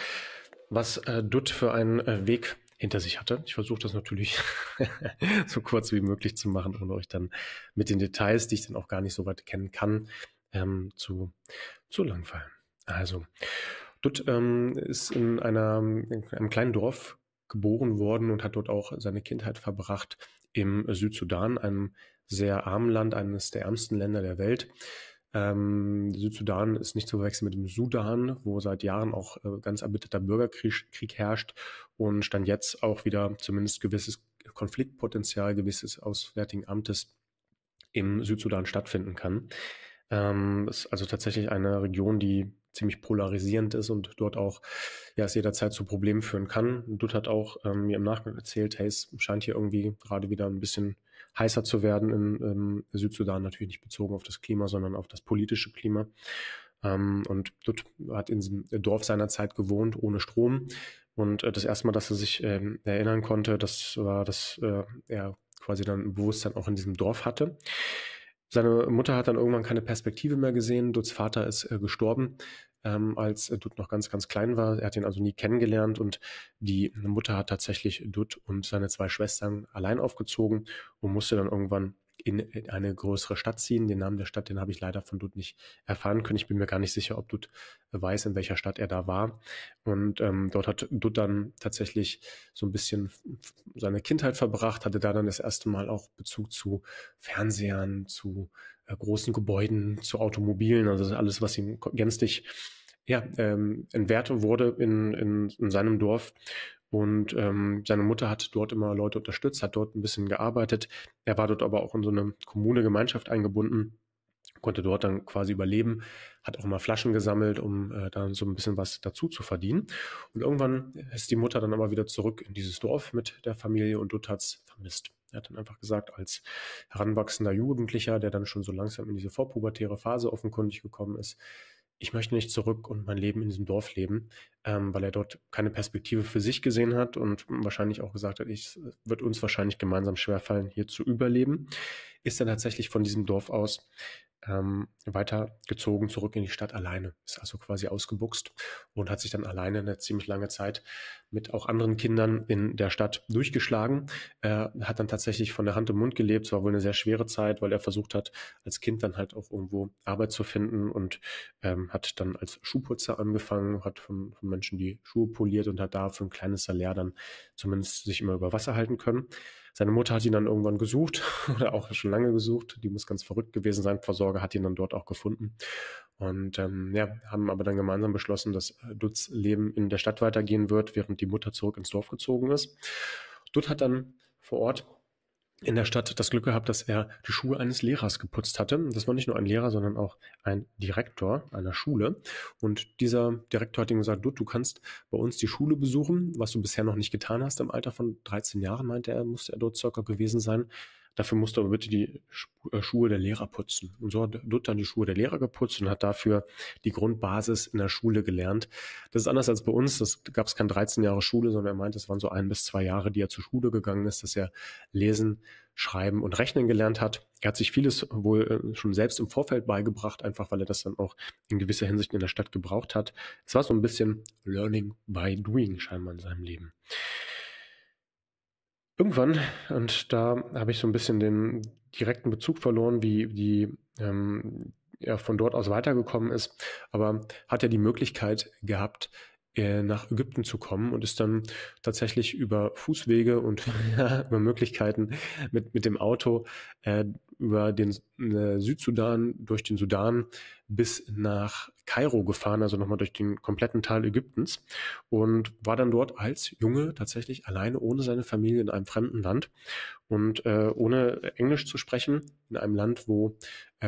was Dut für einen Weg hinter sich hatte. Ich versuche das natürlich so kurz wie möglich zu machen, ohne euch dann mit den Details, die ich dann auch gar nicht so weit kennen kann, zu langweilen. Also, Dut ist in einem kleinen Dorf geboren worden und hat dort auch seine Kindheit verbracht im Südsudan, einem sehr armen Land, eines der ärmsten Länder der Welt. Südsudan ist nicht zu verwechseln mit dem Sudan, wo seit Jahren auch ganz erbitterter Bürgerkrieg herrscht und stand jetzt auch wieder zumindest gewisses Konfliktpotenzial, gewisses Auswärtigen Amtes im Südsudan stattfinden kann. Ist also tatsächlich eine Region, die ziemlich polarisierend ist und dort auch ja, es jederzeit zu Problemen führen kann. Dut hat auch mir im Nachgang erzählt, hey, es scheint hier irgendwie gerade wieder ein bisschen heißer zu werden in Südsudan, natürlich nicht bezogen auf das Klima, sondern auf das politische Klima. Und Dut hat in diesem Dorf seiner Zeit gewohnt, ohne Strom. Und das erste Mal, dass er sich erinnern konnte, das war, dass er quasi dann ein Bewusstsein auch in diesem Dorf hatte. Seine Mutter hat dann irgendwann keine Perspektive mehr gesehen. Duts Vater ist gestorben, als Dut noch ganz, ganz klein war. Er hat ihn also nie kennengelernt und die Mutter hat tatsächlich Dut und seine 2 Schwestern allein aufgezogen und musste dann irgendwann in eine größere Stadt ziehen. Den Namen der Stadt, den habe ich leider von Dut nicht erfahren können. Ich bin mir gar nicht sicher, ob Dut weiß, in welcher Stadt er da war. Und dort hat Dut dann tatsächlich so ein bisschen seine Kindheit verbracht, hatte da dann das erste Mal auch Bezug zu Fernsehern, zu großen Gebäuden, zu Automobilen, also das ist alles, was ihm gänzlich ja, entwertet wurde in seinem Dorf. Und seine Mutter hat dort immer Leute unterstützt, hat dort ein bisschen gearbeitet. Er war dort aber auch in so eine Kommune, Gemeinschaft eingebunden, konnte dort dann quasi überleben, hat auch mal Flaschen gesammelt, um dann so ein bisschen was dazu zu verdienen. Und irgendwann ist die Mutter dann aber wieder zurück in dieses Dorf mit der Familie und Dut hat's vermisst. Er hat dann einfach gesagt, als heranwachsender Jugendlicher, der dann schon so langsam in diese vorpubertäre Phase offenkundig gekommen ist, ich möchte nicht zurück und mein Leben in diesem Dorf leben, weil er dort keine Perspektive für sich gesehen hat und wahrscheinlich auch gesagt hat, es wird uns wahrscheinlich gemeinsam schwerfallen, hier zu überleben. ist dann tatsächlich von diesem Dorf aus weitergezogen, zurück in die Stadt alleine. Ist also quasi ausgebuchst und hat sich dann alleine eine ziemlich lange Zeit mit auch anderen Kindern in der Stadt durchgeschlagen. Er hat dann tatsächlich von der Hand im Mund gelebt. Es war wohl eine sehr schwere Zeit, weil er versucht hat, als Kind dann halt auch irgendwo Arbeit zu finden und hat dann als Schuhputzer angefangen, hat von Menschen die Schuhe poliert und hat da für ein kleines Salär dann zumindest sich immer über Wasser halten können. Seine Mutter hat ihn dann irgendwann gesucht oder auch schon lange gesucht. Die muss ganz verrückt gewesen sein. Versorger hat ihn dann dort auch gefunden. Und haben aber dann gemeinsam beschlossen, dass Duds Leben in der Stadt weitergehen wird, während die Mutter zurück ins Dorf gezogen ist. Dud hat dann vor Ort in der Stadt das Glück gehabt, dass er die Schuhe eines Lehrers geputzt hatte. Das war nicht nur ein Lehrer, sondern auch ein Direktor einer Schule. Und dieser Direktor hat ihm gesagt, du kannst bei uns die Schule besuchen, was du bisher noch nicht getan hast. Im Alter von 13 Jahren, meinte er, musste er dort circa gewesen sein. Dafür musst du aber bitte die Schuhe der Lehrer putzen. Und so hat Dutt dann die Schuhe der Lehrer geputzt und hat dafür die Grundbasis in der Schule gelernt. Das ist anders als bei uns. Das gab es keine 13 Jahre Schule, sondern er meint, es waren so 1 bis 2 Jahre, die er zur Schule gegangen ist, dass er lesen, schreiben und rechnen gelernt hat. Er hat sich vieles wohl schon selbst im Vorfeld beigebracht, einfach weil er das dann auch in gewisser Hinsicht in der Stadt gebraucht hat. Es war so ein bisschen Learning by Doing scheinbar in seinem Leben. Irgendwann, und da habe ich so ein bisschen den direkten Bezug verloren, wie er von dort aus weitergekommen ist, aber hat er die Möglichkeit gehabt, nach Ägypten zu kommen und ist dann tatsächlich über Fußwege und über Möglichkeiten mit dem Auto über den Südsudan, durch den Sudan bis nach Kairo gefahren, also nochmal durch den kompletten Teil Ägyptens und war dann dort als Junge tatsächlich alleine ohne seine Familie in einem fremden Land und ohne Englisch zu sprechen, in einem Land, wo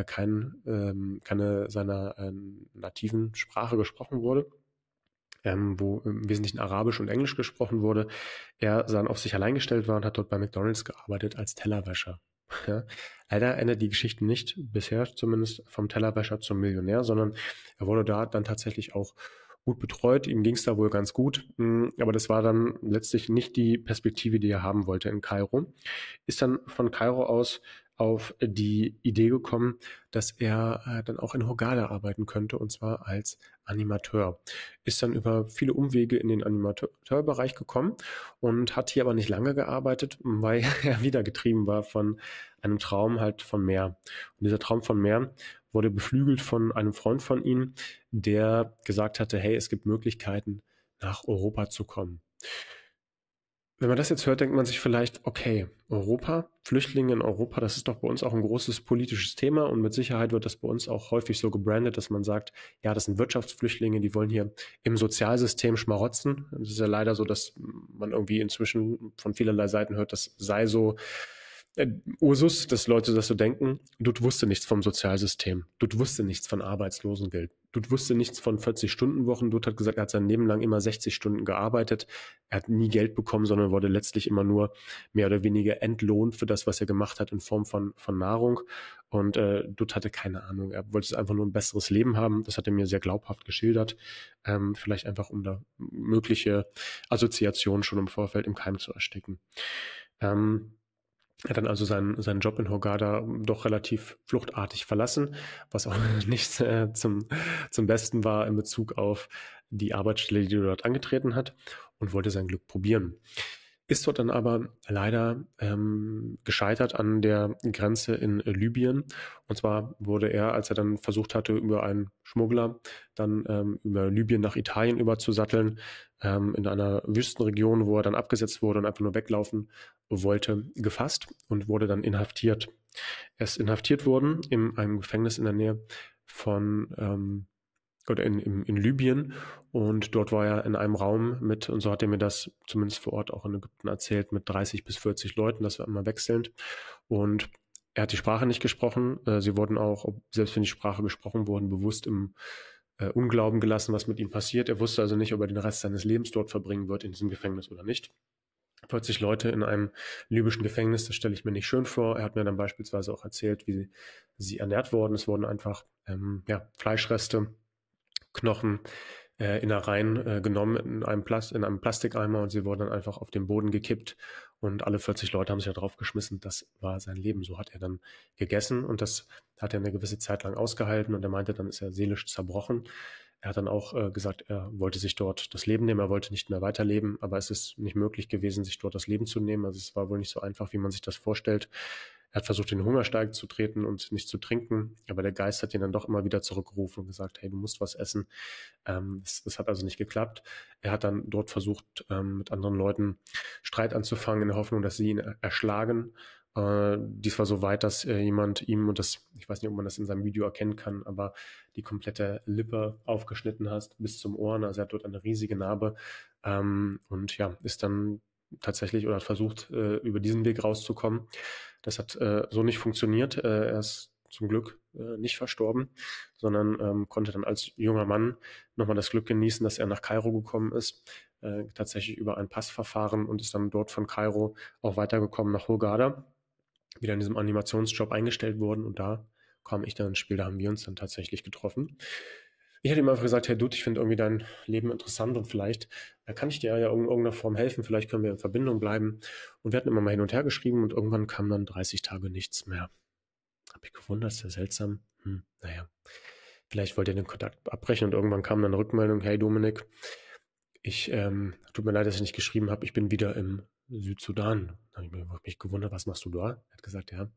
keine seiner nativen Sprache gesprochen wurde. Wo im Wesentlichen Arabisch und Englisch gesprochen wurde. Er dann auf sich allein gestellt war und hat dort bei McDonalds gearbeitet als Tellerwäscher. Ja. Leider endet die Geschichte nicht, bisher zumindest vom Tellerwäscher zum Millionär, sondern er wurde da dann tatsächlich auch gut betreut. Ihm ging es da wohl ganz gut, aber das war dann letztlich nicht die Perspektive, die er haben wollte in Kairo. Ist dann von Kairo aus auf die Idee gekommen, dass er dann auch in Hurghada arbeiten könnte, und zwar als Animateur. Ist dann über viele Umwege in den Animateurbereich gekommen und hat hier aber nicht lange gearbeitet, weil er wieder getrieben war von einem Traum halt von Meer. Und dieser Traum von Meer wurde beflügelt von einem Freund von ihm, der gesagt hatte, hey, es gibt Möglichkeiten, nach Europa zu kommen. Wenn man das jetzt hört, denkt man sich vielleicht, okay, Europa, Flüchtlinge in Europa, das ist doch bei uns auch ein großes politisches Thema und mit Sicherheit wird das bei uns auch häufig so gebrandet, dass man sagt, ja, das sind Wirtschaftsflüchtlinge, die wollen hier im Sozialsystem schmarotzen. Es ist ja leider so, dass man irgendwie inzwischen von vielerlei Seiten hört, das sei so Usus, dass Leute das so denken. Dutt wusste nichts vom Sozialsystem. Dutt wusste nichts von Arbeitslosengeld. Dutt wusste nichts von 40-Stunden-Wochen. Dutt hat gesagt, er hat sein Leben lang immer 60 Stunden gearbeitet. Er hat nie Geld bekommen, sondern wurde letztlich immer nur mehr oder weniger entlohnt für das, was er gemacht hat in Form von Nahrung. Und Dutt hatte keine Ahnung. Er wollte einfach nur ein besseres Leben haben. Das hat er mir sehr glaubhaft geschildert. Vielleicht einfach, um da mögliche Assoziationen schon im Vorfeld im Keim zu ersticken. Er hat dann also seinen Job in Hurghada doch relativ fluchtartig verlassen, was auch nicht zum Besten war in Bezug auf die Arbeitsstelle, die er dort angetreten hat, und wollte sein Glück probieren. Ist dort dann aber leider gescheitert an der Grenze in Libyen. Und zwar wurde er, als er dann versucht hatte, über einen Schmuggler dann über Libyen nach Italien überzusatteln, in einer Wüstenregion, wo er dann abgesetzt wurde und einfach nur weglaufen wollte, gefasst und wurde dann inhaftiert. Er ist inhaftiert worden in einem Gefängnis in der Nähe von oder in Libyen, und dort war er in einem Raum mit, und so hat er mir das zumindest vor Ort auch in Ägypten erzählt, mit 30 bis 40 Leuten, das war immer wechselnd, und er hat die Sprache nicht gesprochen. Sie wurden auch, selbst wenn die Sprache gesprochen wurde, bewusst im Unglauben gelassen, was mit ihm passiert. Er wusste also nicht, ob er den Rest seines Lebens dort verbringen wird, in diesem Gefängnis oder nicht. 40 Leute in einem libyschen Gefängnis, das stelle ich mir nicht schön vor. Er hat mir dann beispielsweise auch erzählt, wie sie ernährt wurden. Es wurden einfach Fleischreste, Knochen, Innereien genommen in einem Plastikeimer und sie wurden dann einfach auf den Boden gekippt und alle 40 Leute haben sich da drauf geschmissen. Das war sein Leben. So hat er dann gegessen und das hat er eine gewisse Zeit lang ausgehalten und er meinte, dann ist er seelisch zerbrochen. Er hat dann auch gesagt, er wollte sich dort das Leben nehmen, er wollte nicht mehr weiterleben, aber es ist nicht möglich gewesen, sich dort das Leben zu nehmen. Also es war wohl nicht so einfach, wie man sich das vorstellt. Er hat versucht, den Hungersteig zu treten und nicht zu trinken, aber der Geist hat ihn dann doch immer wieder zurückgerufen und gesagt, hey, du musst was essen. Das hat also nicht geklappt. Er hat dann dort versucht, mit anderen Leuten Streit anzufangen, in der Hoffnung, dass sie ihn erschlagen. Dies war so weit, dass jemand ihm, und das, ich weiß nicht, ob man das in seinem Video erkennen kann, aber die komplette Lippe aufgeschnitten hat bis zum Ohren. Also er hat dort eine riesige Narbe und ja, ist dann tatsächlich oder hat versucht, über diesen Weg rauszukommen. Das hat so nicht funktioniert. Er ist zum Glück nicht verstorben, sondern konnte dann als junger Mann nochmal das Glück genießen, dass er nach Kairo gekommen ist, tatsächlich über ein Passverfahren und ist dann dort von Kairo auch weitergekommen nach Hurghada, wieder in diesem Animationsjob eingestellt worden und da kam ich dann ins Spiel, da haben wir uns dann tatsächlich getroffen. Ich hätte ihm einfach gesagt, hey Dude, ich finde irgendwie dein Leben interessant und vielleicht kann ich dir ja in irgendeiner Form helfen, vielleicht können wir in Verbindung bleiben. Und wir hatten immer mal hin und her geschrieben und irgendwann kam dann 30 Tage nichts mehr. Habe ich gewundert, ist ja seltsam. Naja, vielleicht wollt ihr den Kontakt abbrechen und irgendwann kam dann eine Rückmeldung, hey Dominik, tut mir leid, dass ich nicht geschrieben habe, ich bin wieder im Südsudan. Da habe ich mich gewundert, was machst du da? Er hat gesagt, ja,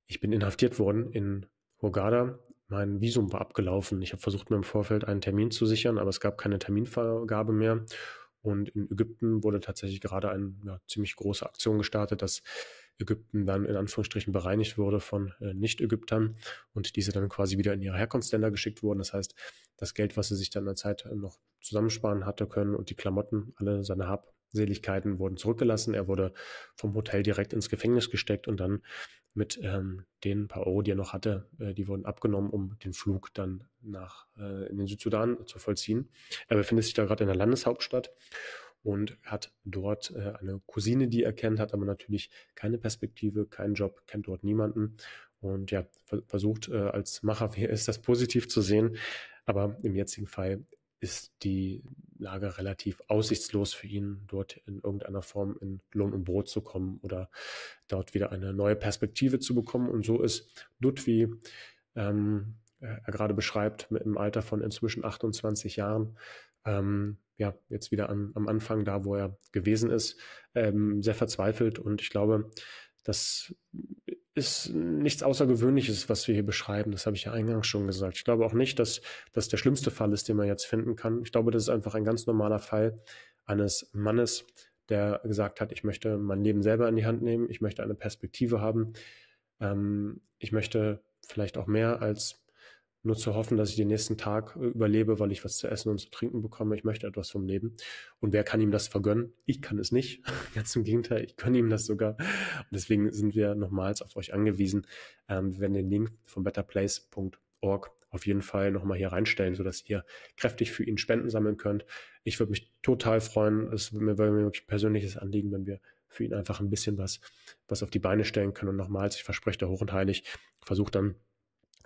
ich bin inhaftiert worden in Hurghada. Mein Visum war abgelaufen. Ich habe versucht, mir im Vorfeld einen Termin zu sichern, aber es gab keine Terminvergabe mehr. Und in Ägypten wurde tatsächlich gerade eine ziemlich große Aktion gestartet, dass Ägypten dann in Anführungsstrichen bereinigt wurde von Nicht-Ägyptern und diese dann quasi wieder in ihre Herkunftsländer geschickt wurden. Das heißt, das Geld, was sie sich dann in der Zeit noch zusammensparen hatte können und die Klamotten, alle seine Habseligkeiten wurden zurückgelassen. Er wurde vom Hotel direkt ins Gefängnis gesteckt und dann mit den paar Euro, die er noch hatte, die wurden abgenommen, um den Flug dann in den Südsudan zu vollziehen. Er befindet sich da gerade in der Landeshauptstadt und hat dort eine Cousine, die er kennt, hat aber natürlich keine Perspektive, keinen Job, kennt dort niemanden und ja, versucht als Macher, wie er ist, das positiv zu sehen, aber im jetzigen Fall ist die Lage relativ aussichtslos für ihn, dort in irgendeiner Form in Lohn und Brot zu kommen oder dort wieder eine neue Perspektive zu bekommen. Und so ist Ludwig, er gerade beschreibt, im Alter von inzwischen 28 Jahren, ja, jetzt wieder am Anfang, da wo er gewesen ist, sehr verzweifelt. Und ich glaube, das ist nichts Außergewöhnliches, was wir hier beschreiben. Das habe ich ja eingangs schon gesagt. Ich glaube auch nicht, dass das der schlimmste Fall ist, den man jetzt finden kann. Ich glaube, das ist einfach ein ganz normaler Fall eines Mannes, der gesagt hat, ich möchte mein Leben selber in die Hand nehmen, ich möchte eine Perspektive haben, ich möchte vielleicht auch mehr als nur zu hoffen, dass ich den nächsten Tag überlebe, weil ich was zu essen und zu trinken bekomme. Ich möchte etwas vom Leben. Und wer kann ihm das vergönnen? Ich kann es nicht. Ganz im Gegenteil, ich gönne ihm das sogar. Und deswegen sind wir nochmals auf euch angewiesen. Wir werden den Link von betterplace.org auf jeden Fall nochmal hier reinstellen, sodass ihr kräftig für ihn Spenden sammeln könnt. Ich würde mich total freuen. Es wäre mir wirklich ein persönliches Anliegen, wenn wir für ihn einfach ein bisschen was auf die Beine stellen können. Und nochmals, ich verspreche da hoch und heilig, versucht dann,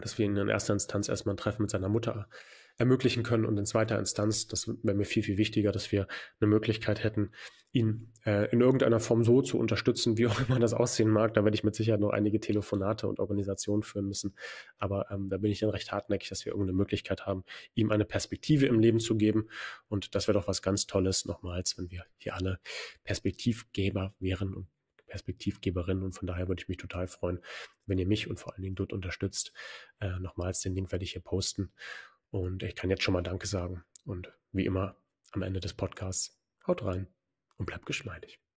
dass wir ihn in erster Instanz erstmal ein Treffen mit seiner Mutter ermöglichen können und in zweiter Instanz, das wäre mir viel, viel wichtiger, dass wir eine Möglichkeit hätten, ihn in irgendeiner Form so zu unterstützen, wie auch immer das aussehen mag. Da werde ich mit Sicherheit noch einige Telefonate und Organisationen führen müssen, aber da bin ich dann recht hartnäckig, dass wir irgendeine Möglichkeit haben, ihm eine Perspektive im Leben zu geben und das wäre doch was ganz Tolles nochmals, wenn wir hier alle Perspektivgeber wären und Perspektivgeberin und von daher würde ich mich total freuen, wenn ihr mich und vor allen Dingen dort unterstützt. Nochmals, den Link werde ich hier posten und ich kann jetzt schon mal Danke sagen und wie immer am Ende des Podcasts, haut rein und bleibt geschmeidig.